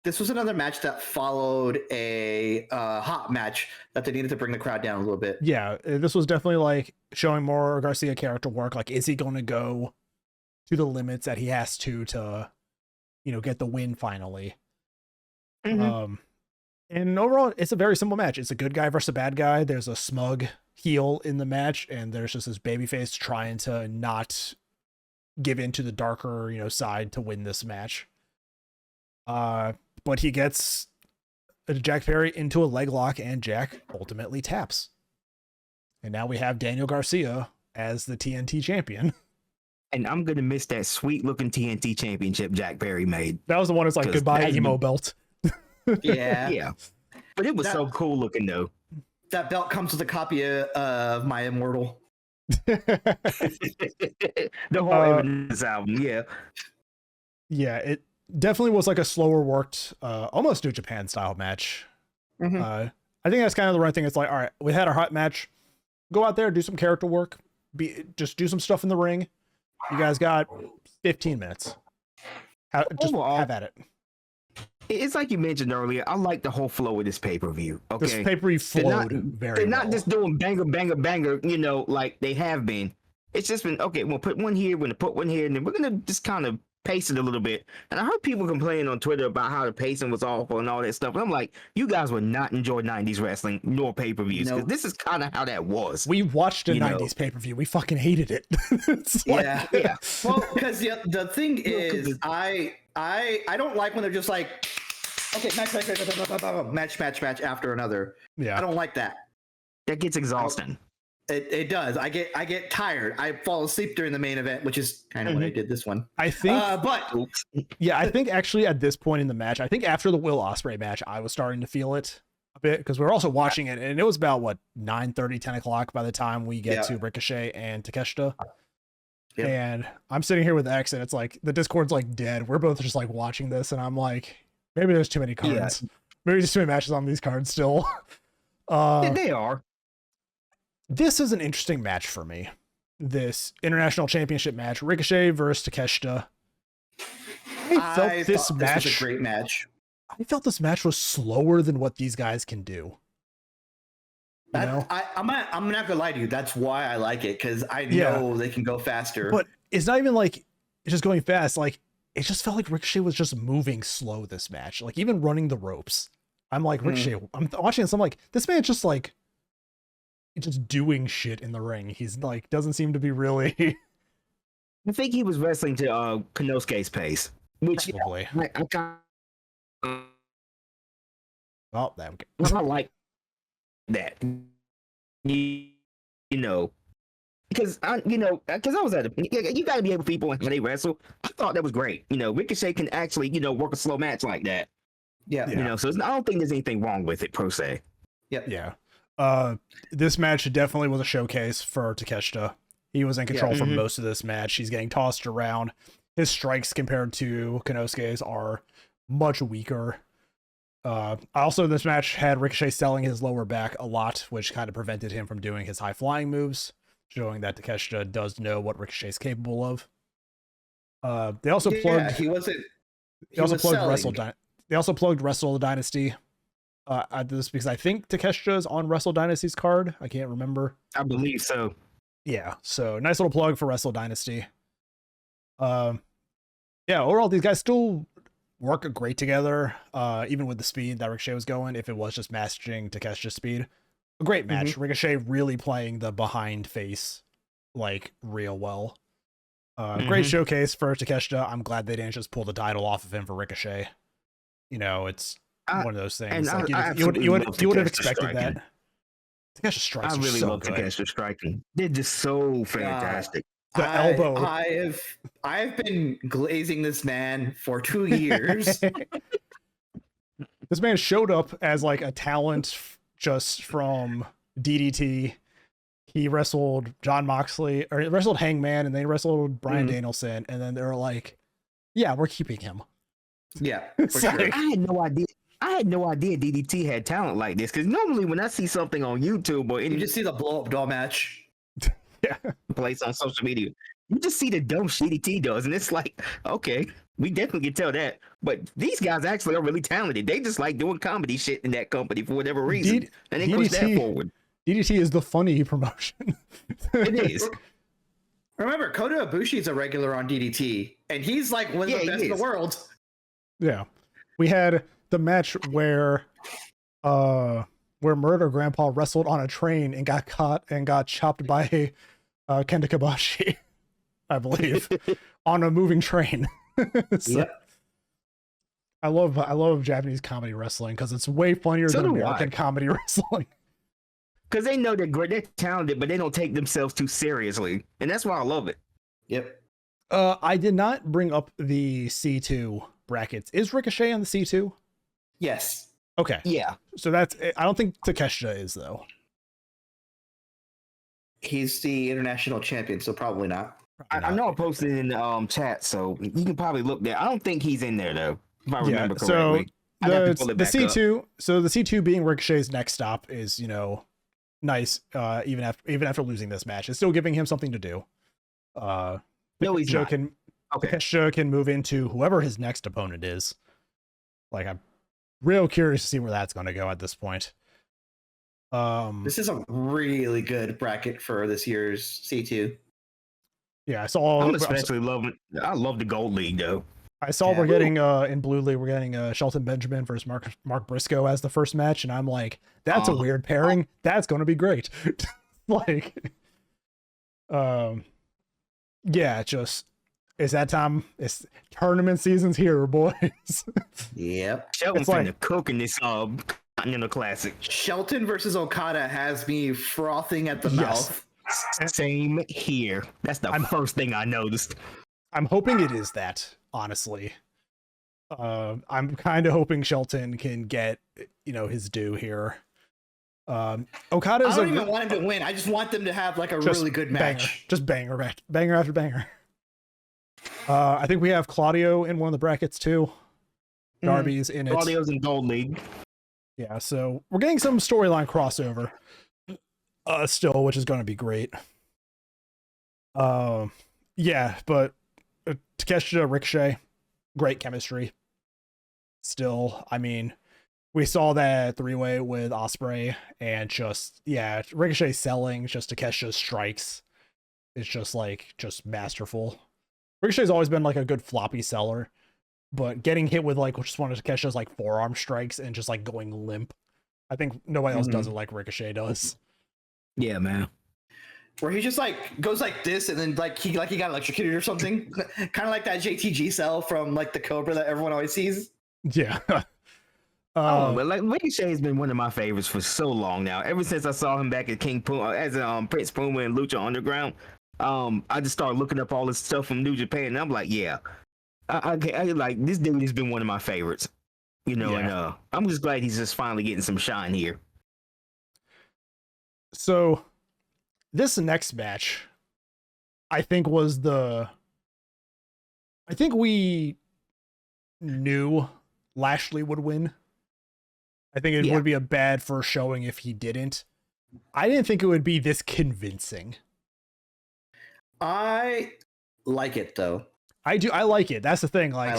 Speaker 1: This was another match that followed a hot match that they needed to bring the crowd down a little bit.
Speaker 3: Yeah, this was definitely like showing more Garcia character work. Like, is he going to go to the limits that he has to, you know, get the win finally? And overall, it's a very simple match. It's a good guy versus a bad guy. There's a smug heel in the match, and there's just this babyface trying to not give in to the darker, you know, side to win this match. But he gets Jack Perry into a leg lock, and Jack ultimately taps. And now we have Daniel Garcia as the TNT champion.
Speaker 2: And I'm going to miss that sweet looking TNT championship Jack Perry made.
Speaker 3: That was the one that's like, goodbye emo belt.
Speaker 1: Yeah.
Speaker 2: Yeah. But it was so cool looking though.
Speaker 1: That belt comes with a copy of My Immortal.
Speaker 2: The whole Evidence album, yeah.
Speaker 3: Yeah, it definitely was like a slower worked, almost New Japan style match. I think that's kind of the right thing. It's like, all right, we had our hot match. Go out there, do some character work. Just do some stuff in the ring. You guys got 15 minutes. Just have at it.
Speaker 2: It's like you mentioned earlier. I like the whole flow of this pay-per-view. Okay,
Speaker 3: this pay-per-view flowed very well.
Speaker 2: They're not just doing banger, banger, banger, you know, like they have been. It's just been, okay, we'll put one here, we're going to put one here, and then we're going to just kind of pace it a little bit. And I heard people complaining on Twitter about how the pacing was awful and all that stuff. And I'm like, you guys would not enjoy 90s wrestling nor pay-per-views, because this is kind of how that was.
Speaker 3: We watched a 90s pay-per-view. We fucking hated it.
Speaker 1: Yeah. Well, because the thing is, I don't like when they're just like, okay, match after another.
Speaker 3: Yeah.
Speaker 1: I don't like that.
Speaker 2: That gets exhausting.
Speaker 1: It does. I get tired. I fall asleep during the main event, which is kind of what I did this one.
Speaker 3: I think, I think actually at this point in the match, I think after the Will Ospreay match, I was starting to feel it a bit, because we were also watching it, and it was about 9:30, 10 o'clock by the time we get to Ricochet and Takeshita. Yep. And I'm sitting here with X, and it's like the Discord's like dead. We're both just like watching this, and I'm like, maybe there's too many cards. Maybe there's too many matches on these cards still.
Speaker 2: They are.
Speaker 3: This is an interesting match for me. This international championship match, Ricochet versus Takeshita. I felt this match
Speaker 1: was a great match.
Speaker 3: I felt this match was slower than what these guys can do.
Speaker 1: I'm not gonna lie to you. That's why I like it, because I know they can go faster.
Speaker 3: But it's not even like it's just going fast. Like it just felt like Ricochet was just moving slow this match. Like even running the ropes. I'm like Ricochet. I'm watching this. I'm like, this man's just like just doing shit in the ring. He's like doesn't seem to be really.
Speaker 2: I think he was wrestling to Konosuke's pace, which
Speaker 3: probably. Oh, that
Speaker 2: I like that. You know, because I was at you got to be able to people when they wrestle. I thought that was great. Ricochet can actually work a slow match like that.
Speaker 1: Yeah.
Speaker 2: So I don't think there's anything wrong with it per se.
Speaker 1: Yep.
Speaker 3: Yeah. This match definitely was a showcase for Takeshita. He was in control for most of this match. He's getting tossed around. His strikes compared to Konosuke's are much weaker. Also, this match had Ricochet selling his lower back a lot, which kind of prevented him from doing his high flying moves, showing that Takeshita does know what Ricochet's capable of. They also plugged. They also plugged Wrestle the Dynasty. At this because I think Takeshita's on Wrestle Dynasty's card. I can't remember.
Speaker 2: I believe so.
Speaker 3: Yeah, so nice little plug for Wrestle Dynasty. Overall, these guys still work great together, even with the speed that Ricochet was going. If it was just matching Takeshita's speed, a great match. Ricochet really playing the behind face like real well. Great showcase for Takeshita. I'm glad they didn't just pull the title off of him for Ricochet. It's one of those things. Like you would have expected
Speaker 2: striking.
Speaker 3: that. Takeshita strikes.
Speaker 2: I really
Speaker 3: so
Speaker 2: love
Speaker 3: good.
Speaker 2: Takeshita striking. They're just so fantastic.
Speaker 3: The elbow.
Speaker 1: I've been glazing this man for 2 years.
Speaker 3: This man showed up as like a talent just from DDT. He wrestled John Moxley, or he wrestled Hangman, and then he wrestled Bryan Danielson, and then they were like, "Yeah, we're keeping him."
Speaker 1: Yeah, for sure.
Speaker 2: I had no idea. DDT had talent like this, because normally when I see something on YouTube or
Speaker 1: you just see the blow up doll match.
Speaker 3: Yeah,
Speaker 2: place on social media, you just see the dumb shit DDT does, and it's like, okay, we definitely can tell that. But these guys actually are really talented. They just like doing comedy shit in that company for whatever reason, and they push that forward.
Speaker 3: DDT is the funny promotion.
Speaker 2: It is.
Speaker 1: Remember, Kota Ibushi's a regular on DDT, and he's like one of the best in the world.
Speaker 3: Yeah, we had the match where Murder Grandpa wrestled on a train and got caught and got chopped by Kenta Kobashi, I believe, on a moving train. I love Japanese comedy wrestling because it's way funnier than American comedy wrestling.
Speaker 2: Because they know they're talented, but they don't take themselves too seriously, and that's why I love it.
Speaker 1: Yep.
Speaker 3: I did not bring up the C2 brackets. Is Ricochet on the C2?
Speaker 1: Yes.
Speaker 3: Okay.
Speaker 2: Yeah.
Speaker 3: So I don't think Takeshita is, though.
Speaker 1: He's the international champion, so probably not.
Speaker 2: I know I posted in the chat, so you can probably look there. I don't think he's in there, though, if I remember correctly.
Speaker 3: So the C2, so the C2 being Ricochet's next stop is, nice. Even after losing this match, it's still giving him something to do.
Speaker 2: No, he's not.
Speaker 3: Takeshita can move into whoever his next opponent is. Like, I'm real curious to see where that's going to go at this point.
Speaker 1: This is a really good bracket for this year's C2.
Speaker 3: Yeah,
Speaker 2: I love the Gold League, though.
Speaker 3: I saw we're getting in Blue League, we're getting Shelton Benjamin versus Mark Briscoe as the first match, and I'm like, that's a weird pairing. That's going to be great. It's that time. It's tournament season's here, boys.
Speaker 1: Yep.
Speaker 2: Shelton's finna cook in this Continental Classic.
Speaker 1: Shelton versus Okada has me frothing at the mouth.
Speaker 2: Same here. That's the first thing I noticed.
Speaker 3: I'm hoping it is that, honestly. I'm kind of hoping Shelton can get, his due here. Okada's
Speaker 1: I don't even want him to win. I just want them to have like a really good match.
Speaker 3: Just banger after banger. I think we have Claudio in one of the brackets too. Darby's in it.
Speaker 2: Claudio's in Gold League.
Speaker 3: Yeah, so we're getting some storyline crossover still, which is going to be great. But Takeshita, Ricochet, great chemistry. still. I mean, we saw that 3-way with Osprey, and just Ricochet selling just Takesha's strikes is just masterful. Ricochet's always been like a good floppy seller, but getting hit with like just one of Takesha's like forearm strikes and just like going limp, I think nobody else does it like Ricochet does.
Speaker 2: Yeah, man.
Speaker 1: Where he just like goes like this, and then like he got electrocuted or something, kind of like that JTG cell from like the Cobra that everyone always sees.
Speaker 3: Yeah.
Speaker 2: But like Ricochet has been one of my favorites for so long now. Ever since I saw him back at King Puma as Prince Puma and Lucha Underground, I just started looking up all this stuff from New Japan, and I'm like, yeah, I like this dude has been one of my favorites, you know. Yeah. And I'm just glad he's just finally getting some shine here.
Speaker 3: So this next match, I think we knew Lashley would win. I think it would be a bad first showing if he didn't. I didn't think it would be this convincing. I
Speaker 1: like it though.
Speaker 3: I do. I like it. That's the thing. Like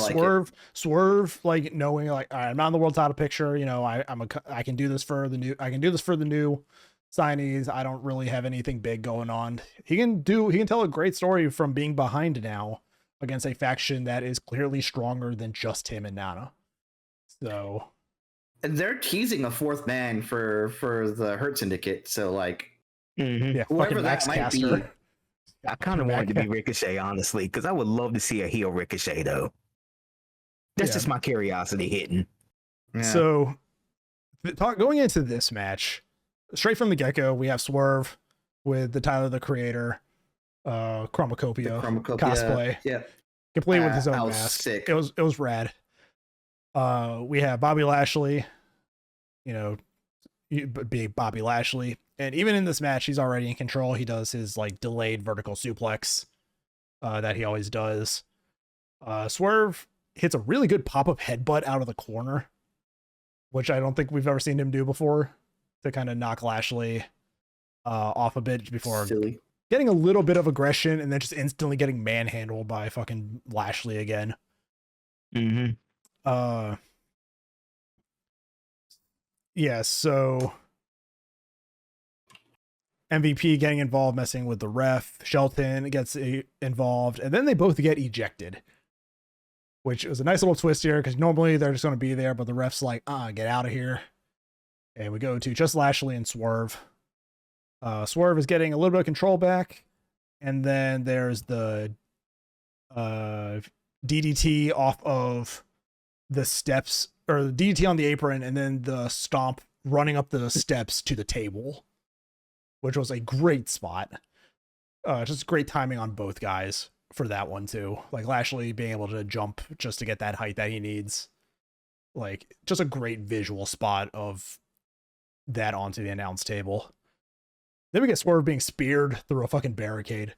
Speaker 3: Swerve, like knowing like, all right, I'm not in the world title picture. You know, I can do this for the new. I can do this for the new signees. I don't really have anything big going on. He can tell a great story from being behind now against a faction that is clearly stronger than just him and Nana. So.
Speaker 1: And they're teasing a fourth man for the Hurt Syndicate. So like,
Speaker 3: whoever that might be.
Speaker 2: I kind of wanted to be Ricochet, honestly, because I would love to see a heel Ricochet, though. That's just my curiosity hitting.
Speaker 3: Yeah. So, going into this match, straight from the get-go, we have Swerve with the Tyler, the Creator, Chromacopia cosplay.
Speaker 1: Yeah.
Speaker 3: Complete with his own mask.
Speaker 1: Sick.
Speaker 3: It was rad. We have Bobby Lashley, you know, being Bobby Lashley. And even in this match, he's already in control. He does his like delayed vertical suplex that he always does. Swerve hits a really good pop-up headbutt out of the corner, which I don't think we've ever seen him do before, to kind of knock Lashley off a bit before getting a little bit of aggression and then just instantly getting manhandled by fucking Lashley again. So MVP getting involved, messing with the ref. Shelton gets involved, and then they both get ejected, which was a nice little twist here because normally they're just going to be there, but the ref's like, get out of here. And we go to just Lashley and Swerve. Swerve is getting a little bit of control back, and then there's the DDT off of the steps, or the DDT on the apron, and then the stomp running up the steps to the table, which was a great spot. Just great timing on both guys for that one too. Like Lashley being able to jump just to get that height that he needs. Like just a great visual spot of that onto the announce table. Then we get Swerve being speared through a fucking barricade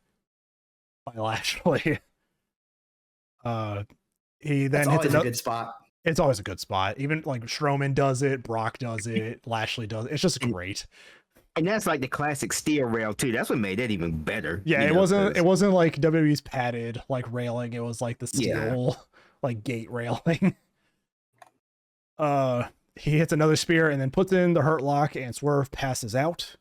Speaker 3: by Lashley. He then hits
Speaker 1: a good spot.
Speaker 3: It's always a good spot. Even like Strowman does it, Brock does it, Lashley does it. It's just great.
Speaker 2: And that's like the classic steel rail too. That's what made it even better.
Speaker 3: Yeah, it wasn't like WWE's padded like railing. It was like the steel like gate railing. He hits another spear and then puts in the Hurt Lock, and Swerve passes out.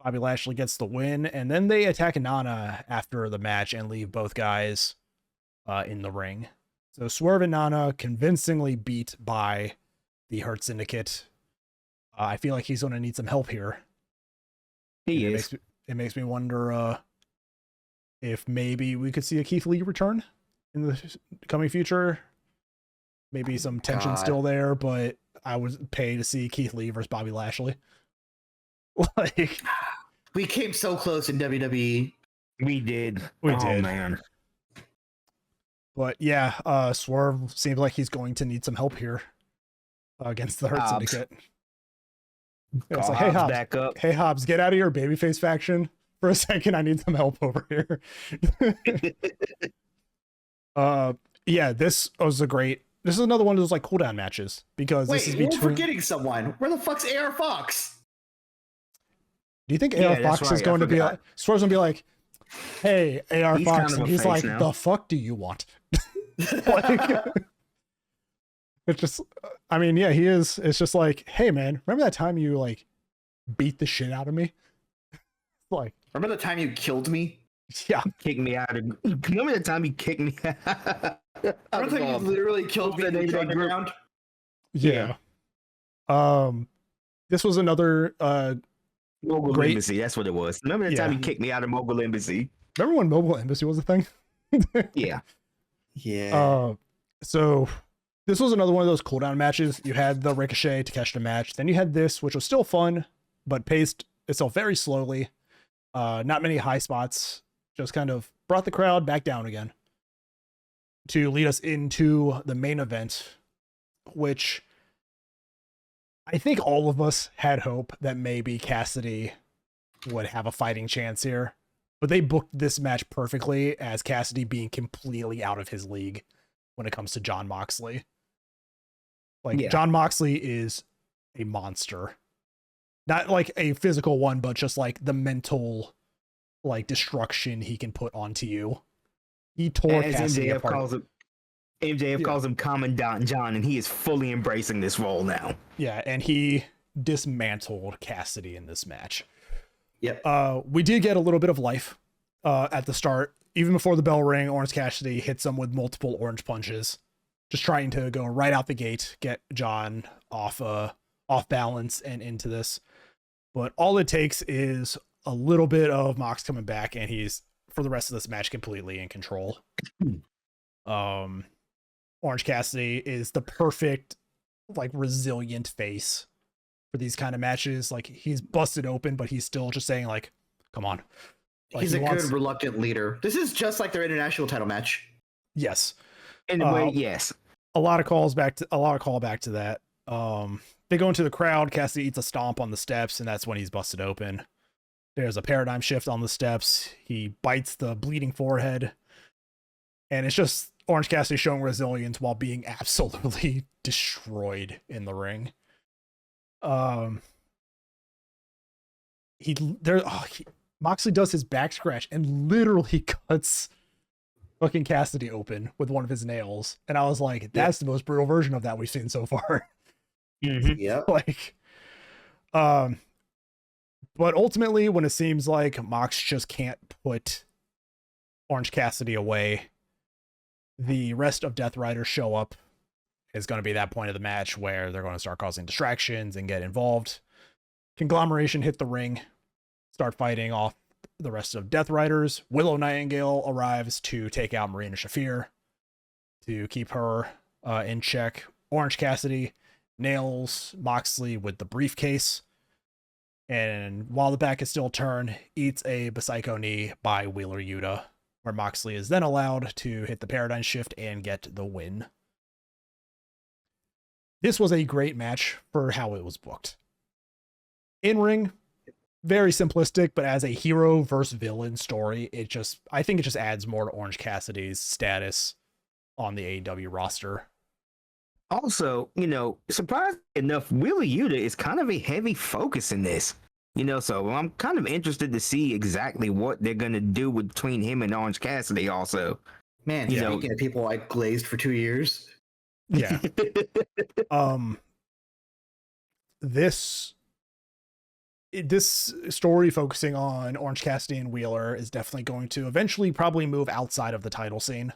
Speaker 3: Bobby Lashley gets the win, and then they attack Nana after the match and leave both guys in the ring. So Swerve and Nana convincingly beat by the Hurt Syndicate. I feel like he's going to need some help here.
Speaker 2: He is.
Speaker 3: It makes me wonder if maybe we could see a Keith Lee return in the coming future. Maybe some tension still there, but I would pay to see Keith Lee versus Bobby Lashley. Like,
Speaker 1: we came so close in WWE.
Speaker 2: We did.
Speaker 3: We did,
Speaker 2: man.
Speaker 3: But yeah, Swerve seems like he's going to need some help here against the Hurt Syndicate. It's like, hey Hobbs,
Speaker 2: back up.
Speaker 3: Hey Hobbs, get out of your babyface faction for a second. I need some help over here. This was a great. This is another one of those like cooldown matches because this is between.
Speaker 1: We're forgetting someone. Where the fuck's AR Fox?
Speaker 3: Do you think AR Fox is going to be like? Swerve's gonna be like, "Hey, AR Fox," and he's like, "The fuck do you want?" Like, It's just, I mean, yeah, he is. It's just like, hey, man, remember that time you like beat the shit out of me? Like,
Speaker 1: remember the time you killed me?
Speaker 3: Yeah,
Speaker 2: kicked me out of. Remember the time you kicked me out?
Speaker 1: Remember the time you literally killed me in the ground?
Speaker 3: Yeah. This was another
Speaker 2: Mogul
Speaker 3: great...
Speaker 2: Embassy. That's what it was. Remember the time you kicked me out of Mogul Embassy?
Speaker 3: Remember when Mogul Embassy was a thing?
Speaker 2: Yeah.
Speaker 1: Yeah.
Speaker 3: So this was another one of those cooldown matches. You had the Ricochet Takeshita match. Then you had this, which was still fun, but paced itself very slowly. Not many high spots. Just kind of brought the crowd back down again to lead us into the main event, which I think all of us had hope that maybe Cassidy would have a fighting chance here, but they booked this match perfectly as Cassidy being completely out of his league when it comes to Jon Moxley. Like, Jon Moxley is a monster. Not like a physical one, but just like the mental, like, destruction he can put onto you. He tore Cassidy apart.
Speaker 2: MJF calls him Commandant John, and he is fully embracing this role now.
Speaker 3: Yeah, and he dismantled Cassidy in this match.
Speaker 1: Yep.
Speaker 3: We did get a little bit of life at the start. Even before the bell rang, Orange Cassidy hits him with multiple orange punches, just trying to go right out the gate, get John off balance and into this. But all it takes is a little bit of Mox coming back, and he's, for the rest of this match, completely in control. Orange Cassidy is the perfect, like, resilient face for these kind of matches. Like, he's busted open, but he's still just saying, like, come on. Like,
Speaker 1: he's a good reluctant leader. This is just like their international title match.
Speaker 3: Yes.
Speaker 2: In a way, yes.
Speaker 3: A lot of callback to that. They go into the crowd. Cassidy eats a stomp on the steps, and that's when he's busted open. There's a paradigm shift on the steps. He bites the bleeding forehead. And it's just Orange Cassidy showing resilience while being absolutely destroyed in the ring. Moxley does his back scratch and literally cuts fucking Cassidy open with one of his nails. And I was like, that's the most brutal version of that we've seen so far.
Speaker 2: Mm-hmm.
Speaker 1: Yeah.
Speaker 3: Like, but ultimately, when it seems like Mox just can't put Orange Cassidy away, the rest of Death Riders show up. Is going to be that point of the match where they're going to start causing distractions and get involved. Conglomeration hit the ring, start fighting off the rest of Death Riders. Willow Nightingale arrives to take out Marina Shafir to keep her in check. Orange Cassidy nails Moxley with the briefcase, and while the back is still turned, eats a Psycho knee by Wheeler Yuta, where Moxley is then allowed to hit the paradigm shift and get the win. This was a great match for how it was booked. In ring, very simplistic, but as a hero versus villain story, I think it just adds more to Orange Cassidy's status on the AEW roster.
Speaker 2: Also, surprisingly enough, Wheeler Yuta is kind of a heavy focus in this. So I'm kind of interested to see exactly what they're gonna do between him and Orange Cassidy. Also,
Speaker 1: man, speaking of people like glazed for 2 years.
Speaker 3: Yeah. This story focusing on Orange Cassidy and Wheeler is definitely going to eventually probably move outside of the title scene.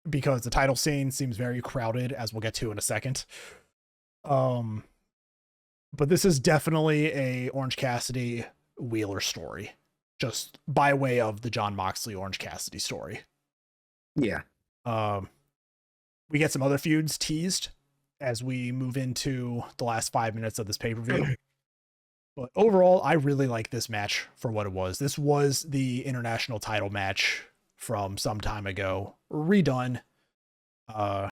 Speaker 3: Because the title scene seems very crowded, as we'll get to in a second. But this is definitely a Orange Cassidy Wheeler story, just by way of the Jon Moxley Orange Cassidy story.
Speaker 2: Yeah.
Speaker 3: We get some other feuds teased as we move into the last 5 minutes of this pay-per-view. But overall, I really like this match for what it was. This was the international title match from some time ago, redone. And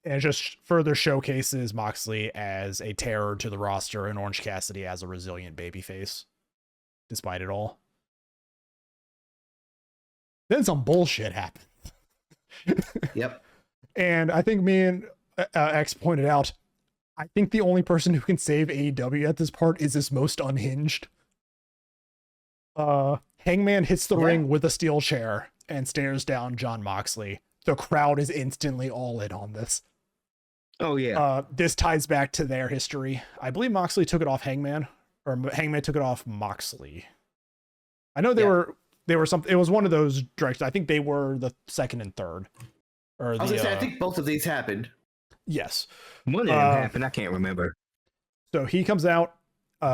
Speaker 3: it just further showcases Moxley as a terror to the roster and Orange Cassidy as a resilient babyface, despite it all. Then some bullshit happened.
Speaker 1: Yep.
Speaker 3: And I think me and X pointed out, I think the only person who can save AEW at this part is this most unhinged. Hangman hits the ring with a steel chair and stares down Jon Moxley. The crowd is instantly all in on this.
Speaker 2: Oh yeah.
Speaker 3: This ties back to their history. I believe Moxley took it off Hangman, or Hangman took it off Moxley. I know they were something. It was one of those directions. I think they were the second and third. Or
Speaker 1: I was gonna say, I think both of these happened.
Speaker 3: Yes,
Speaker 2: one of them happened. I can't remember.
Speaker 3: So he comes out. They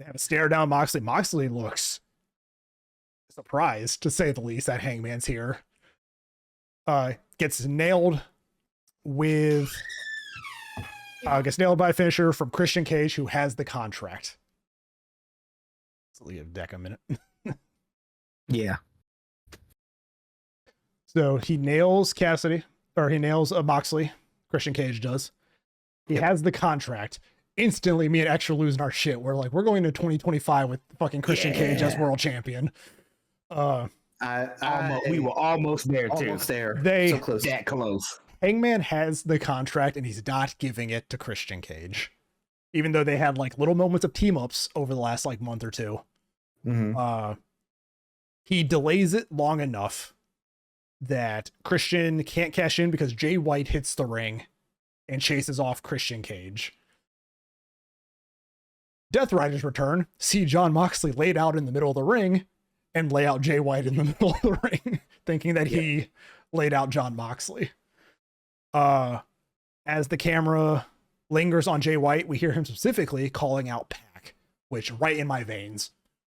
Speaker 3: have a stare down Moxley. Moxley looks surprised, to say the least, that Hangman's here. Gets nailed with. Gets nailed by a finisher from Christian Cage, who has the contract. Let's leave Deck a minute.
Speaker 2: Yeah.
Speaker 3: So he nails Cassidy, or he nails Moxley. Christian Cage does. He has the contract. Instantly, me and Extra losing our shit. We're like, we're going to 2025 with fucking Christian Cage as world champion.
Speaker 2: We were almost there too.
Speaker 1: Almost there.
Speaker 3: So
Speaker 1: close.
Speaker 2: That close.
Speaker 3: Hangman has the contract and he's not giving it to Christian Cage. Even though they had like little moments of team ups over the last like month or two.
Speaker 1: Mm-hmm.
Speaker 3: He delays it long enough that Christian can't cash in because Jay White hits the ring and chases off Christian Cage. Death Riders return, see Jon Moxley laid out in the middle of the ring, and lay out Jay White in the middle of the ring, thinking that he laid out Jon Moxley. As the camera lingers on Jay White, we hear him specifically calling out Pac, which right in my veins.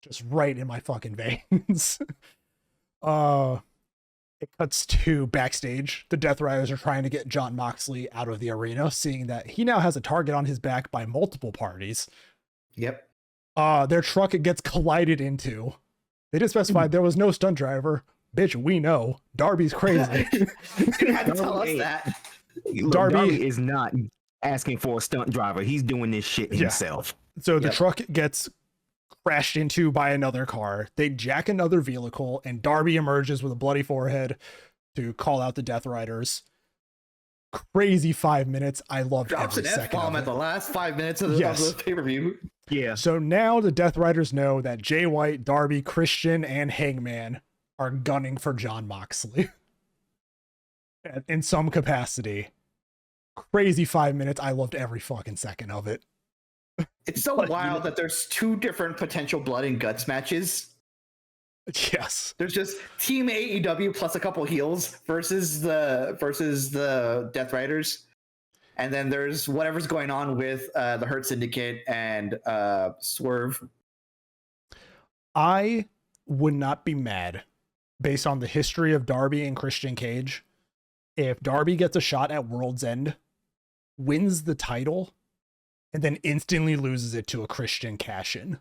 Speaker 3: Just right in my fucking veins. It cuts to backstage. The Death Riders are trying to get Jon Moxley out of the arena, seeing that he now has a target on his back by multiple parties.
Speaker 1: Yep.
Speaker 3: Their truck gets collided into. They just specified there was no stunt driver. Bitch, we know. Darby's crazy.
Speaker 1: You didn't have to tell us that.
Speaker 2: Darby is not asking for a stunt driver. He's doing this shit himself.
Speaker 3: So the truck gets crashed into by another car. They jack another vehicle, and Darby emerges with a bloody forehead to call out the Death Riders. Crazy 5 minutes. I loved
Speaker 1: Drops
Speaker 3: every
Speaker 1: an
Speaker 3: second
Speaker 1: F-bomb
Speaker 3: of
Speaker 1: at the
Speaker 3: it.
Speaker 1: last 5 minutes of the pay-per-view.
Speaker 2: Yeah.
Speaker 3: So now the Death Riders know that Jay White, Darby, Christian, and Hangman are gunning for Jon Moxley in some capacity. Crazy 5 minutes. I loved every fucking second of it.
Speaker 1: It's so wild that there's two different potential blood and guts matches.
Speaker 3: Yes.
Speaker 1: There's just Team AEW plus a couple heels versus the Death Riders. And then there's whatever's going on with the Hurt Syndicate and Swerve.
Speaker 3: I would not be mad, based on the history of Darby and Christian Cage, if Darby gets a shot at World's End, wins the title, and then instantly loses it to a Christian cash-in.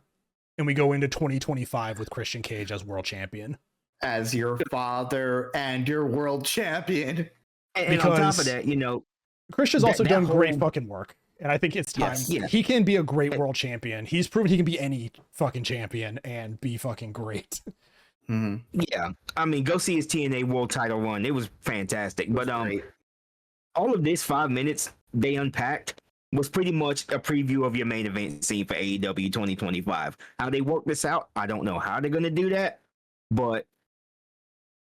Speaker 3: And we go into 2025 with Christian Cage as world champion.
Speaker 1: As your father and your world champion.
Speaker 2: And on top of that, you know,
Speaker 3: Christian's also done great fucking work. And I think it's time.
Speaker 2: Yes.
Speaker 3: He can be a great world champion. He's proven he can be any fucking champion and be fucking great.
Speaker 1: Mm-hmm.
Speaker 2: Yeah. I mean, go see his TNA world title run. It was fantastic. But all of this 5 minutes they unpacked was pretty much a preview of your main event scene for AEW 2025. How they work this out, I don't know how they're going to do that, but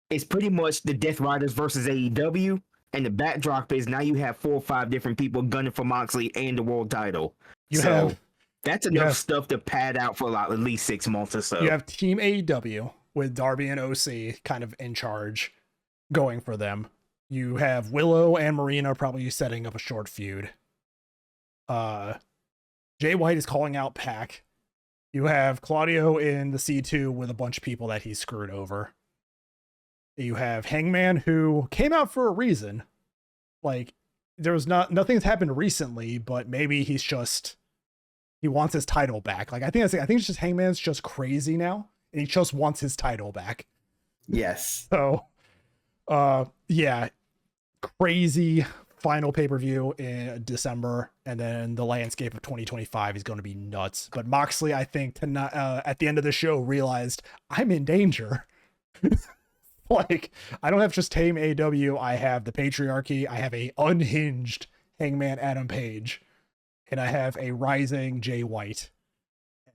Speaker 2: it's pretty much the Death Riders versus AEW, and the backdrop is now you have 4 or 5 different people gunning for Moxley and the world title. That's enough stuff to pad out for at least 6 months or so.
Speaker 3: You have Team AEW with Darby and OC kind of in charge going for them. You have Willow and Marina probably setting up a short feud. Jay White is calling out Pac. You have Claudio in the C2 with a bunch of people that he's screwed over. You have Hangman, who came out for a reason. Like, there was nothing's happened recently, but maybe he wants his title back. Like, I think it's just Hangman's just crazy now, and he just wants his title back.
Speaker 1: Yes.
Speaker 3: So, yeah, crazy final pay-per-view in December, and then the landscape of 2025 is going to be nuts. But Moxley, I think, at the end of the show realized, I'm in danger. Like, I don't have just Team AEW, I have the Patriarchy, I have a unhinged Hangman Adam Page, and I have a rising Jay White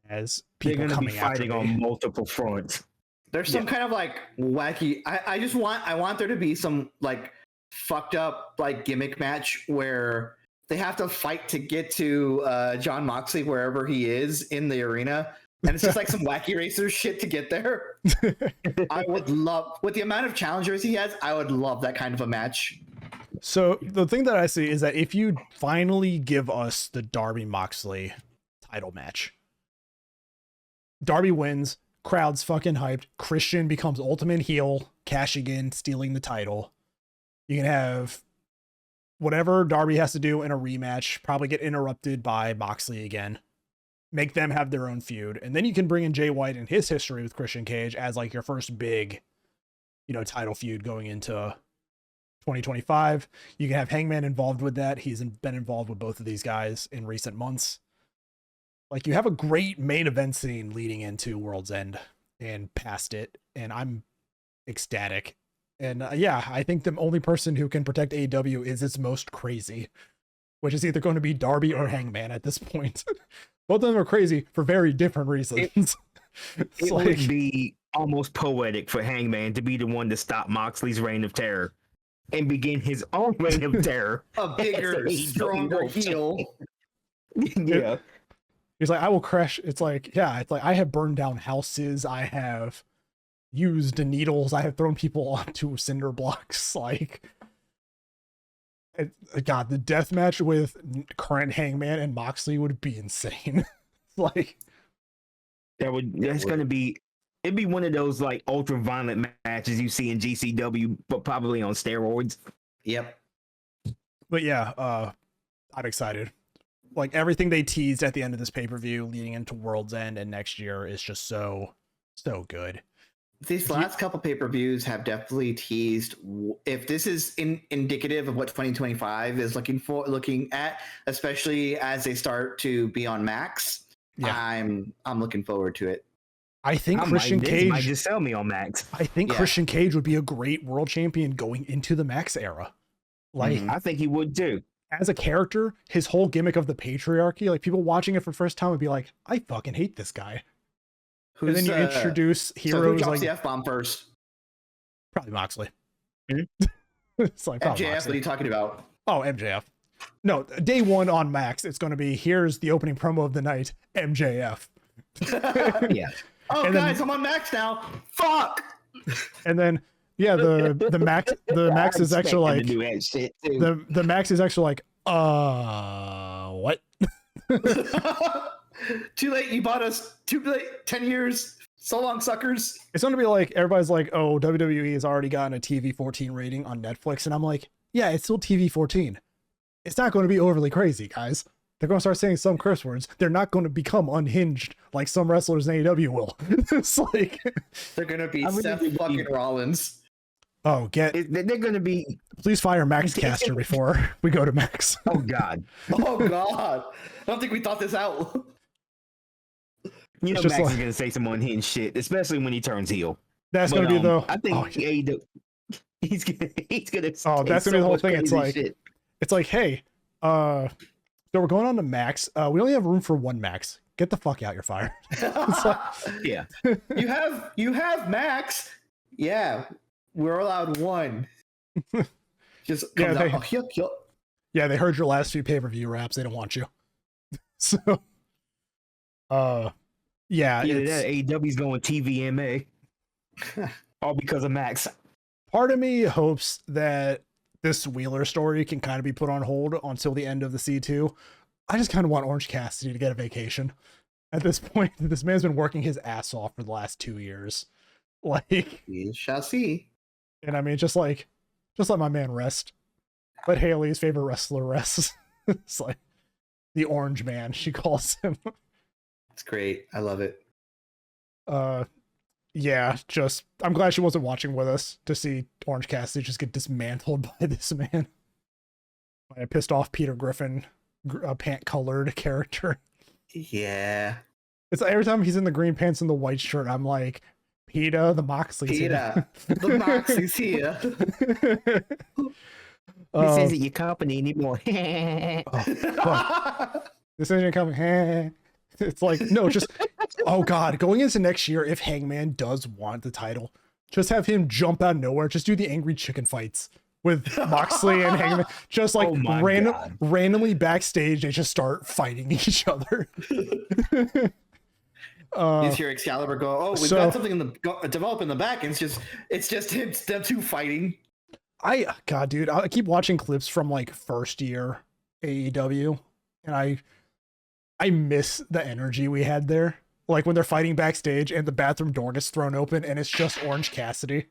Speaker 3: as people coming after me.
Speaker 2: Fighting on multiple fronts.
Speaker 1: There's some kind of like wacky. I want there to be some like fucked up like gimmick match where they have to fight to get to John Moxley wherever he is in the arena. And it's just like some wacky racer shit to get there. I would love, with the amount of challengers he has, I would love that kind of a match.
Speaker 3: So the thing that I see is that if you finally give us the Darby Moxley title match, Darby wins, crowd's fucking hyped, Christian becomes ultimate heel, cashing in, stealing the title. You can have whatever Darby has to do in a rematch, probably get interrupted by Moxley again. Make them have their own feud. And then you can bring in Jay White and his history with Christian Cage as like your first big, title feud going into 2025. You can have Hangman involved with that. He's been involved with both of these guys in recent months. Like, you have a great main event scene leading into World's End and past it. And I'm ecstatic. And I think the only person who can protect AEW is its most crazy, which is either going to be Darby or Hangman at this point. Both of them are crazy for very different reasons.
Speaker 2: It would be almost poetic for Hangman to be the one to stop Moxley's reign of terror and begin his own reign of terror.
Speaker 1: A bigger, stronger heel.
Speaker 2: Yeah.
Speaker 3: He's like, I will crash. It's like I have burned down houses. I have used needles. I have thrown people onto cinder blocks. God, the death match with current Hangman and Moxley would be insane.
Speaker 2: It'd be one of those like ultra violent matches you see in GCW, but probably on steroids.
Speaker 1: Yep.
Speaker 3: But yeah, I'm excited. Like, everything they teased at the end of this pay-per-view leading into World's End and next year is just so good.
Speaker 1: These last couple pay-per-views have definitely teased, if this is indicative of what 2025 is looking at, especially as they start to be on Max. Yeah. I'm looking forward to it.
Speaker 3: I think Christian Cage
Speaker 2: might just sell me on Max.
Speaker 3: I think Christian Cage would be a great world champion going into the Max era.
Speaker 2: I think he would too.
Speaker 3: As a character, his whole gimmick of the patriarchy, like, people watching it for the first time would be like, I fucking hate this guy. And then you introduce heroes, so who drops
Speaker 1: the F-bomb first?
Speaker 3: Probably Moxley.
Speaker 1: Mm-hmm.
Speaker 3: It's like,
Speaker 1: MJF, what are you talking about?
Speaker 3: Oh, MJF. No, day one on Max, it's going to be, here's the opening promo of the night, MJF.
Speaker 1: Yeah. Oh, and guys, I'm on Max now. Fuck.
Speaker 3: And then, the Max is actually like, the Max is actually like, what?
Speaker 1: Too late, you bought us. Too late, 10 years. So long, suckers.
Speaker 3: It's going to be like, everybody's like, oh, WWE has already gotten a TV 14 rating on Netflix. And I'm like, yeah, it's still TV 14. It's not going to be overly crazy, guys. They're going to start saying some curse words. They're not going to become unhinged like some wrestlers in AEW will. It's like,
Speaker 1: they're going to be Seth fucking Rollins.
Speaker 3: Oh,
Speaker 2: they're going to be.
Speaker 3: Please fire Max Caster before we go to Max.
Speaker 2: Oh, God.
Speaker 1: Oh, God. I don't think we thought this out.
Speaker 2: Max is going to say some unhinged shit, especially when he turns heel.
Speaker 3: That's going to be though.
Speaker 2: I think he's going to.
Speaker 3: Oh, that's going to be the whole thing. It's like, hey, so we're going on to Max. We only have room for one Max. Get the fuck out. You're fired.
Speaker 2: Yeah.
Speaker 1: You have Max. Yeah. We're allowed one. Just comes out.
Speaker 3: Yeah, they heard your last few pay-per-view raps. They don't want you. So,
Speaker 2: AEW's going TVMA. All because of Max.
Speaker 3: Part of me hopes that this Wheeler story can kind of be put on hold until the end of the C2. I just kind of want Orange Cassidy to get a vacation. At this point, this man's been working his ass off for the last 2 years. Like,
Speaker 1: we shall see.
Speaker 3: And I mean, just let my man rest. Let Haley's favorite wrestler rest. It's like the Orange Man, she calls him.
Speaker 1: It's great. I love it.
Speaker 3: I'm glad she wasn't watching with us to see Orange Cassidy just get dismantled by this man. By a pissed off Peter Griffin, pant colored character.
Speaker 1: Yeah.
Speaker 3: It's like every time he's in the green pants and the white shirt, I'm like, PETA, the Moxley's here.
Speaker 1: The Moxley's here.
Speaker 2: This isn't your company anymore.
Speaker 3: This isn't your company. It's like, no, just, oh God, going into next year, if Hangman does want the title, just have him jump out of nowhere. Just do the angry chicken fights. with Moxley and Hangman, just like randomly backstage, they just start fighting each other.
Speaker 1: You hear Excalibur go, "Oh, we've got something develop in the back." And it's just them two fighting.
Speaker 3: God, dude, I keep watching clips from like first year AEW, and I miss the energy we had there. Like when they're fighting backstage and the bathroom door gets thrown open and it's just Orange Cassidy.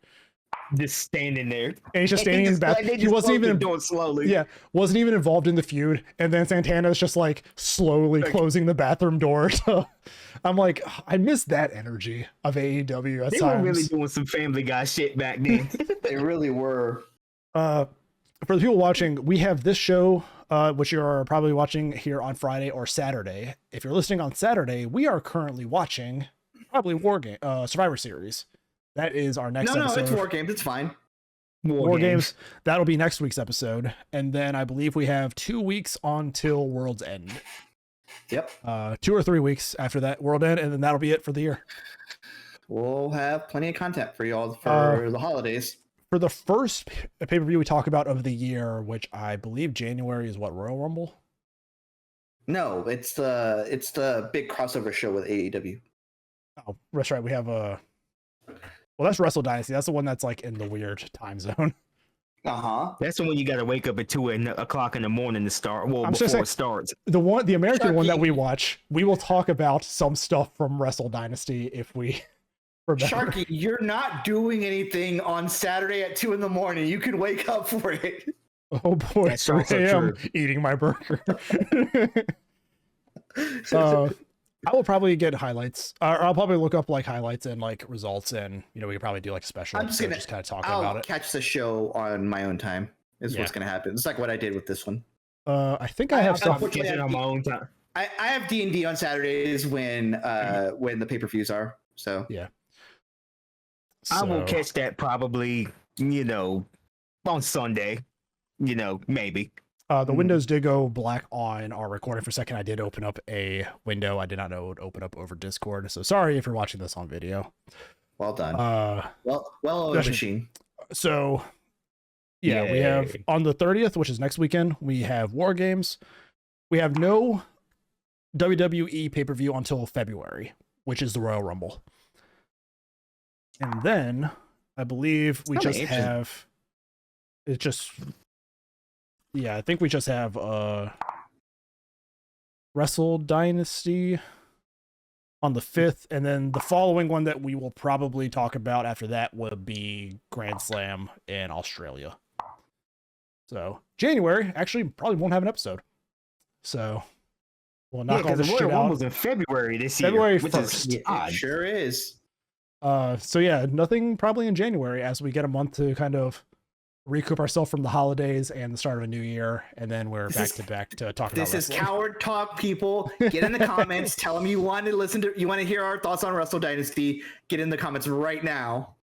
Speaker 2: Just standing there.
Speaker 3: And he's just standing in the bathroom. He wasn't even doing slowly. Yeah, wasn't even involved in the feud. And then Santana's just like slowly closing the bathroom door. So I'm like, I miss that energy of AEW at times.
Speaker 2: They were really doing some Family Guy shit back then.
Speaker 1: They really were.
Speaker 3: For the people watching, we have this show, which you're probably watching here on Friday or Saturday. If you're listening on Saturday, we are currently watching probably Survivor Series. That is our next episode.
Speaker 1: No, it's War Games. It's fine.
Speaker 3: War Games. That'll be next week's episode. And then I believe we have 2 weeks until World's End.
Speaker 1: Yep.
Speaker 3: 2 or 3 weeks after that, World End, and then that'll be it for the year.
Speaker 1: We'll have plenty of content for y'all for the holidays. For
Speaker 3: the first pay-per-view we talk about of the year, which I believe January is what, Royal Rumble?
Speaker 1: No, it's the big crossover show with AEW.
Speaker 3: Oh, that's right. We have well, that's Wrestle Dynasty. That's the one that's like in the weird time zone.
Speaker 2: That's the one you got to wake up at 2 o'clock in the morning to start. Well, before it starts.
Speaker 3: The American one that we watch, we will talk about some stuff from Wrestle Dynasty if we remember.
Speaker 1: Sharky, you're not doing anything on Saturday at 2 a.m. You can wake up for it.
Speaker 3: Oh boy, 3 a.m. eating my burger. I will probably get highlights, or I'll probably look up like highlights and like results, and we could probably do like a special episode just kind of talking about it. I'll catch the show on my own time. What's going to happen. It's like what I did with this one. I think I have stuff
Speaker 2: on my own time.
Speaker 1: I have D&D on Saturdays when the pay-per-views are. So
Speaker 3: yeah,
Speaker 2: I will catch that probably on Sunday. Maybe.
Speaker 3: The windows did go black on our recording for a second. I did open up a window. I did not know it would open up over Discord. So sorry if you're watching this on video.
Speaker 1: Well done. Well, machine.
Speaker 3: So yeah, we have on the 30th, which is next weekend, we have War Games. We have no WWE pay-per-view until February, which is the Royal Rumble. And then I believe we just have I think we just have Wrestle Dynasty on the 5th, and then the following one that we will probably talk about after that would be Grand Slam in Australia. So January actually probably won't have an episode. So we'll knock all the shit out.
Speaker 2: The Royal Rumble's in February this year.
Speaker 3: February 1st.
Speaker 1: It sure is.
Speaker 3: So yeah, nothing probably in January as we get a month to kind of recoup ourselves from the holidays and the start of a new year, and then we're back to talk about
Speaker 1: this. Is coward talk, people. Get in the comments. Tell them you want to hear our thoughts on Wrestle Dynasty. Get in the comments right now.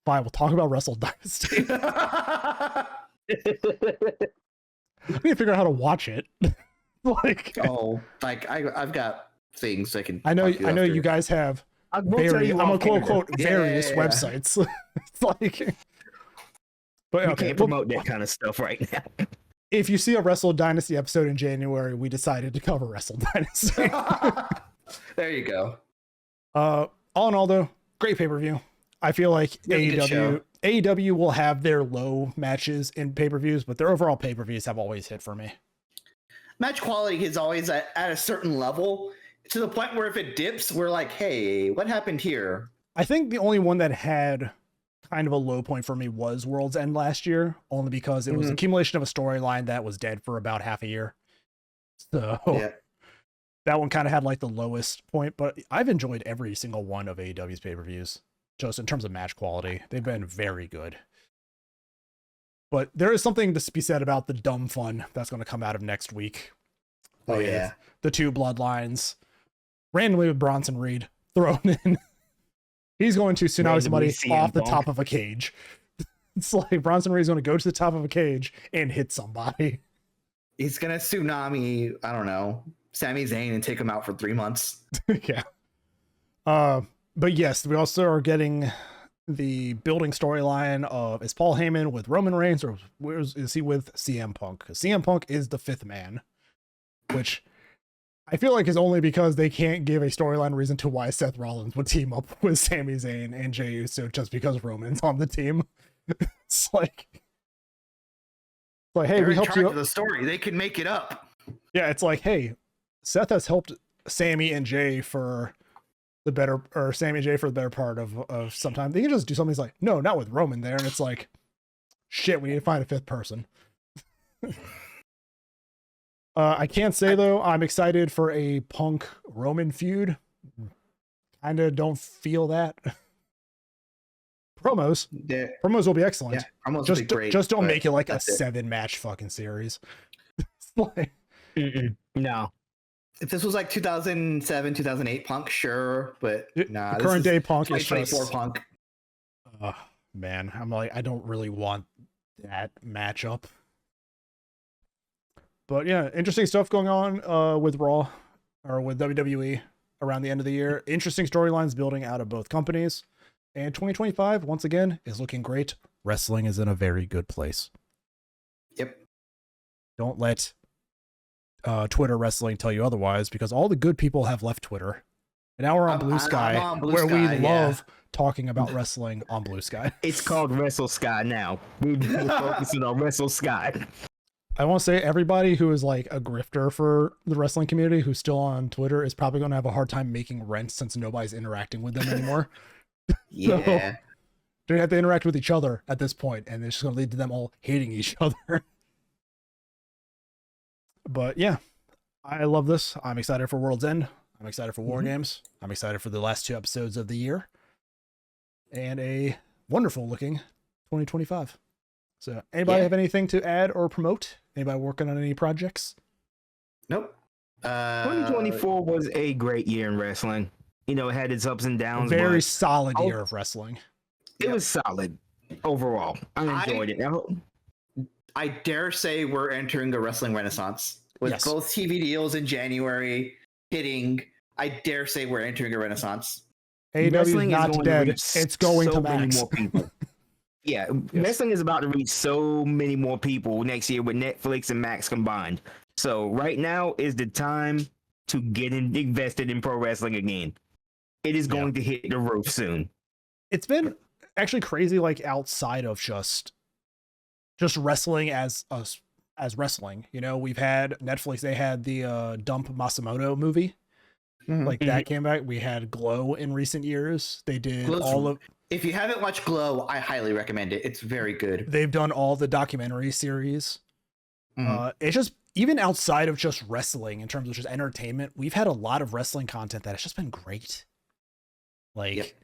Speaker 3: Fine, we'll talk about Wrestle Dynasty. I need to figure out how to watch it.
Speaker 1: I've got things I can.
Speaker 3: I know you guys have. I'm a quote various websites. It's like.
Speaker 2: But we can't promote that kind of stuff right now.
Speaker 3: If you see a Wrestle Dynasty episode in January, we decided to cover Wrestle Dynasty.
Speaker 1: There you go.
Speaker 3: All in all, though, great pay-per-view. I feel like AEW will have their low matches in pay-per-views, but their overall pay-per-views have always hit for me.
Speaker 1: Match quality is always at a certain level, to the point where if it dips, we're like, hey, what happened here?
Speaker 3: I think the only one that had kind of a low point for me was World's End last year, only because it was an accumulation of a storyline that was dead for about half a year. So that one kind of had like the lowest point, but I've enjoyed every single one of AEW's pay-per-views, just in terms of match quality. They've been very good. But there is something to be said about the dumb fun that's going to come out of next week.
Speaker 1: Oh yeah.
Speaker 3: The two bloodlines, randomly with Bronson Reed thrown in. He's going to tsunami somebody off the top of a cage. It's like Bronson Reed's going to go to the top of a cage and hit somebody.
Speaker 1: He's going to tsunami, I don't know, Sami Zayn and take him out for 3 months.
Speaker 3: Yeah. But yes, we also are getting the building storyline of, is Paul Heyman with Roman Reigns, or is he with CM Punk? Because CM Punk is the fifth man, which I feel like is only because they can't give a storyline reason to why Seth Rollins would team up with Sami Zayn and Jey Uso just because Roman's on the team. It's like, hey,
Speaker 1: They're
Speaker 3: we helped you.
Speaker 1: The story, they can make it up.
Speaker 3: Yeah, it's like, hey, Seth has helped Sammy and Jay for the better, or Sammy and Jay for the better part of some time. They can just do something. He's like, no, not with Roman there. And it's like, shit, we need to find a fifth person. I can't say though, I'm excited for a Punk Roman feud. Kind of don't feel that. Promos will be excellent.
Speaker 1: Yeah, promos will be great,
Speaker 3: just don't make it like a 7-match fucking series. Like,
Speaker 2: no.
Speaker 1: If this was like 2007, 2008 Punk, sure, but nah.
Speaker 3: Current day Punk is
Speaker 1: 2024 Punk.
Speaker 3: Man, I'm like, I don't really want that matchup. But yeah, interesting stuff going on with Raw, or with WWE around the end of the year. Interesting storylines building out of both companies. And 2025, once again, is looking great. Wrestling is in a very good place.
Speaker 1: Yep.
Speaker 3: Don't let Twitter wrestling tell you otherwise, because all the good people have left Twitter. And now we're on Blue Sky, where we love talking about wrestling on Blue Sky.
Speaker 2: It's called Wrestle Sky now. We're focusing on Wrestle Sky.
Speaker 3: I want to say everybody who is like a grifter for the wrestling community who's still on Twitter is probably going to have a hard time making rent since nobody's interacting with them anymore.
Speaker 1: Yeah.
Speaker 3: So, they have to interact with each other at this point, and it's just going to lead to them all hating each other. But yeah, I love this. I'm excited for World's End. I'm excited for War Games. I'm excited for the last 2 episodes of the year. And a wonderful looking 2025. So anybody have anything to add or promote? Anybody working on any projects?
Speaker 1: Nope.
Speaker 2: 2024 was a great year in wrestling. You know, it had its ups and downs.
Speaker 3: Very solid year of wrestling.
Speaker 2: It was solid overall. I enjoyed it.
Speaker 1: I dare say we're entering a wrestling renaissance with both TV deals in January hitting. I dare say we're entering a renaissance.
Speaker 3: AEW is not dead. It's going to Max.
Speaker 2: More people. Yeah, wrestling is about to reach so many more people next year with Netflix and Max combined. So right now is the time to get invested in pro wrestling again. It is going to hit the roof soon. It's
Speaker 3: been actually crazy, like outside of just wrestling as wrestling. You know, we've had Netflix. They had the Dump Masamoto movie. Like that came back. We had Glow in recent years. They did
Speaker 1: If you haven't watched Glow, I highly recommend it. It's very good.
Speaker 3: They've done all the documentary series. It's just, even outside of just wrestling, in terms of just entertainment, we've had a lot of wrestling content that has just been great. Like,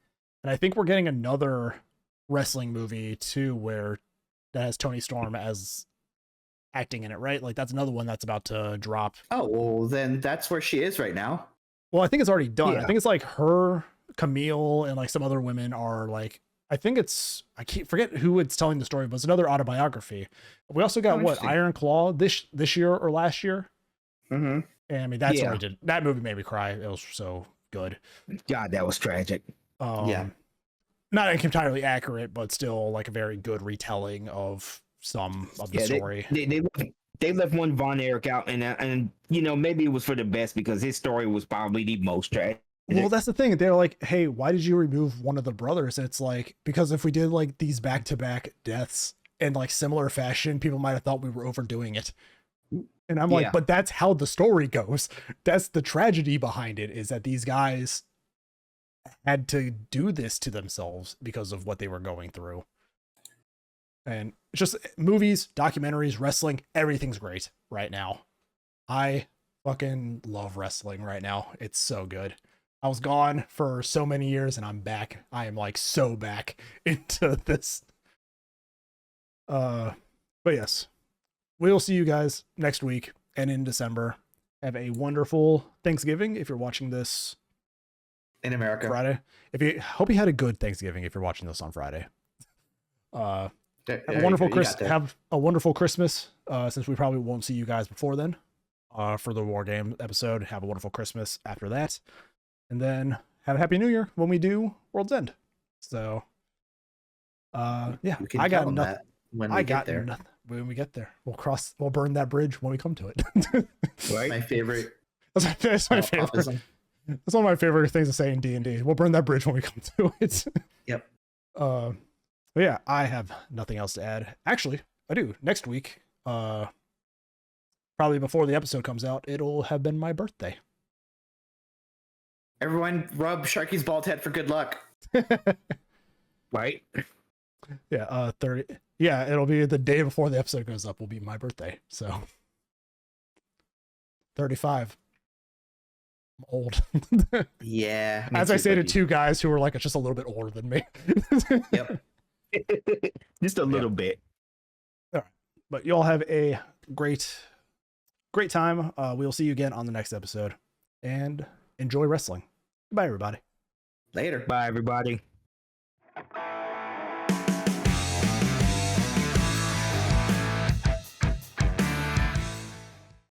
Speaker 3: and I think we're getting another wrestling movie too, that has Toni Storm as acting in it, right? Like that's another one that's about to drop.
Speaker 1: Oh, well, then that's where she is right now.
Speaker 3: Well, I think it's already done. I think it's like her, Camille, and like some other women are like, I think it's, I can't forget who it's telling the story, but it's another autobiography. We also got Iron Claw this year or last year. And I mean, that's already did. That movie made me cry. It was so good.
Speaker 2: God, that was tragic.
Speaker 3: Not entirely accurate, but still like a very good retelling of some of the story.
Speaker 2: They left one Von Erich out, and you know, maybe it was for the best because his story was probably the most tragic.
Speaker 3: Well, that's the thing. They're like, hey, why did you remove one of the brothers? And it's like, because if we did like these back-to-back deaths in like similar fashion, people might have thought we were overdoing it. And I'm like, but that's how the story goes. That's the tragedy behind it, is that these guys had to do this to themselves because of what they were going through. And just movies, documentaries, wrestling, everything's great right now. I fucking love wrestling right now. It's so good. I was gone for so many years and I'm back. I am like so back into this. But yes, we'll see you guys next week and in December. Have a wonderful Thanksgiving if you're watching this
Speaker 1: in America
Speaker 3: Friday. Hope you had a good Thanksgiving if you're watching this on Friday. Have a wonderful Christmas. Since we probably won't see you guys before then. For the War Game episode. Have a wonderful Christmas after that. And then have a happy New Year when we do World's End. So Yeah,
Speaker 1: I got nothing. When we get there.
Speaker 3: Nothing. When we get there, we'll burn that bridge when we come to it.
Speaker 1: Right. My favorite.
Speaker 3: That's my favorite. That's one of my favorite things to say in D&D. We'll burn that bridge when we come to it.
Speaker 1: Yep.
Speaker 3: But yeah, I have nothing else to add. Actually, I do. Next week, probably before the episode comes out, it'll have been my birthday.
Speaker 1: Everyone rub Sharky's bald head for good luck. Right?
Speaker 3: Yeah, 30. Yeah, it'll be the day before the episode goes up will be my birthday. So 35. I'm old.
Speaker 1: Yeah.
Speaker 3: As I say to two guys who are like just a little bit older than me.
Speaker 1: Yep.
Speaker 2: Just a little bit.
Speaker 3: All right. But you all have a great time. We'll see you again on the next episode. And enjoy wrestling. Bye, everybody.
Speaker 1: Later.
Speaker 2: Bye, everybody.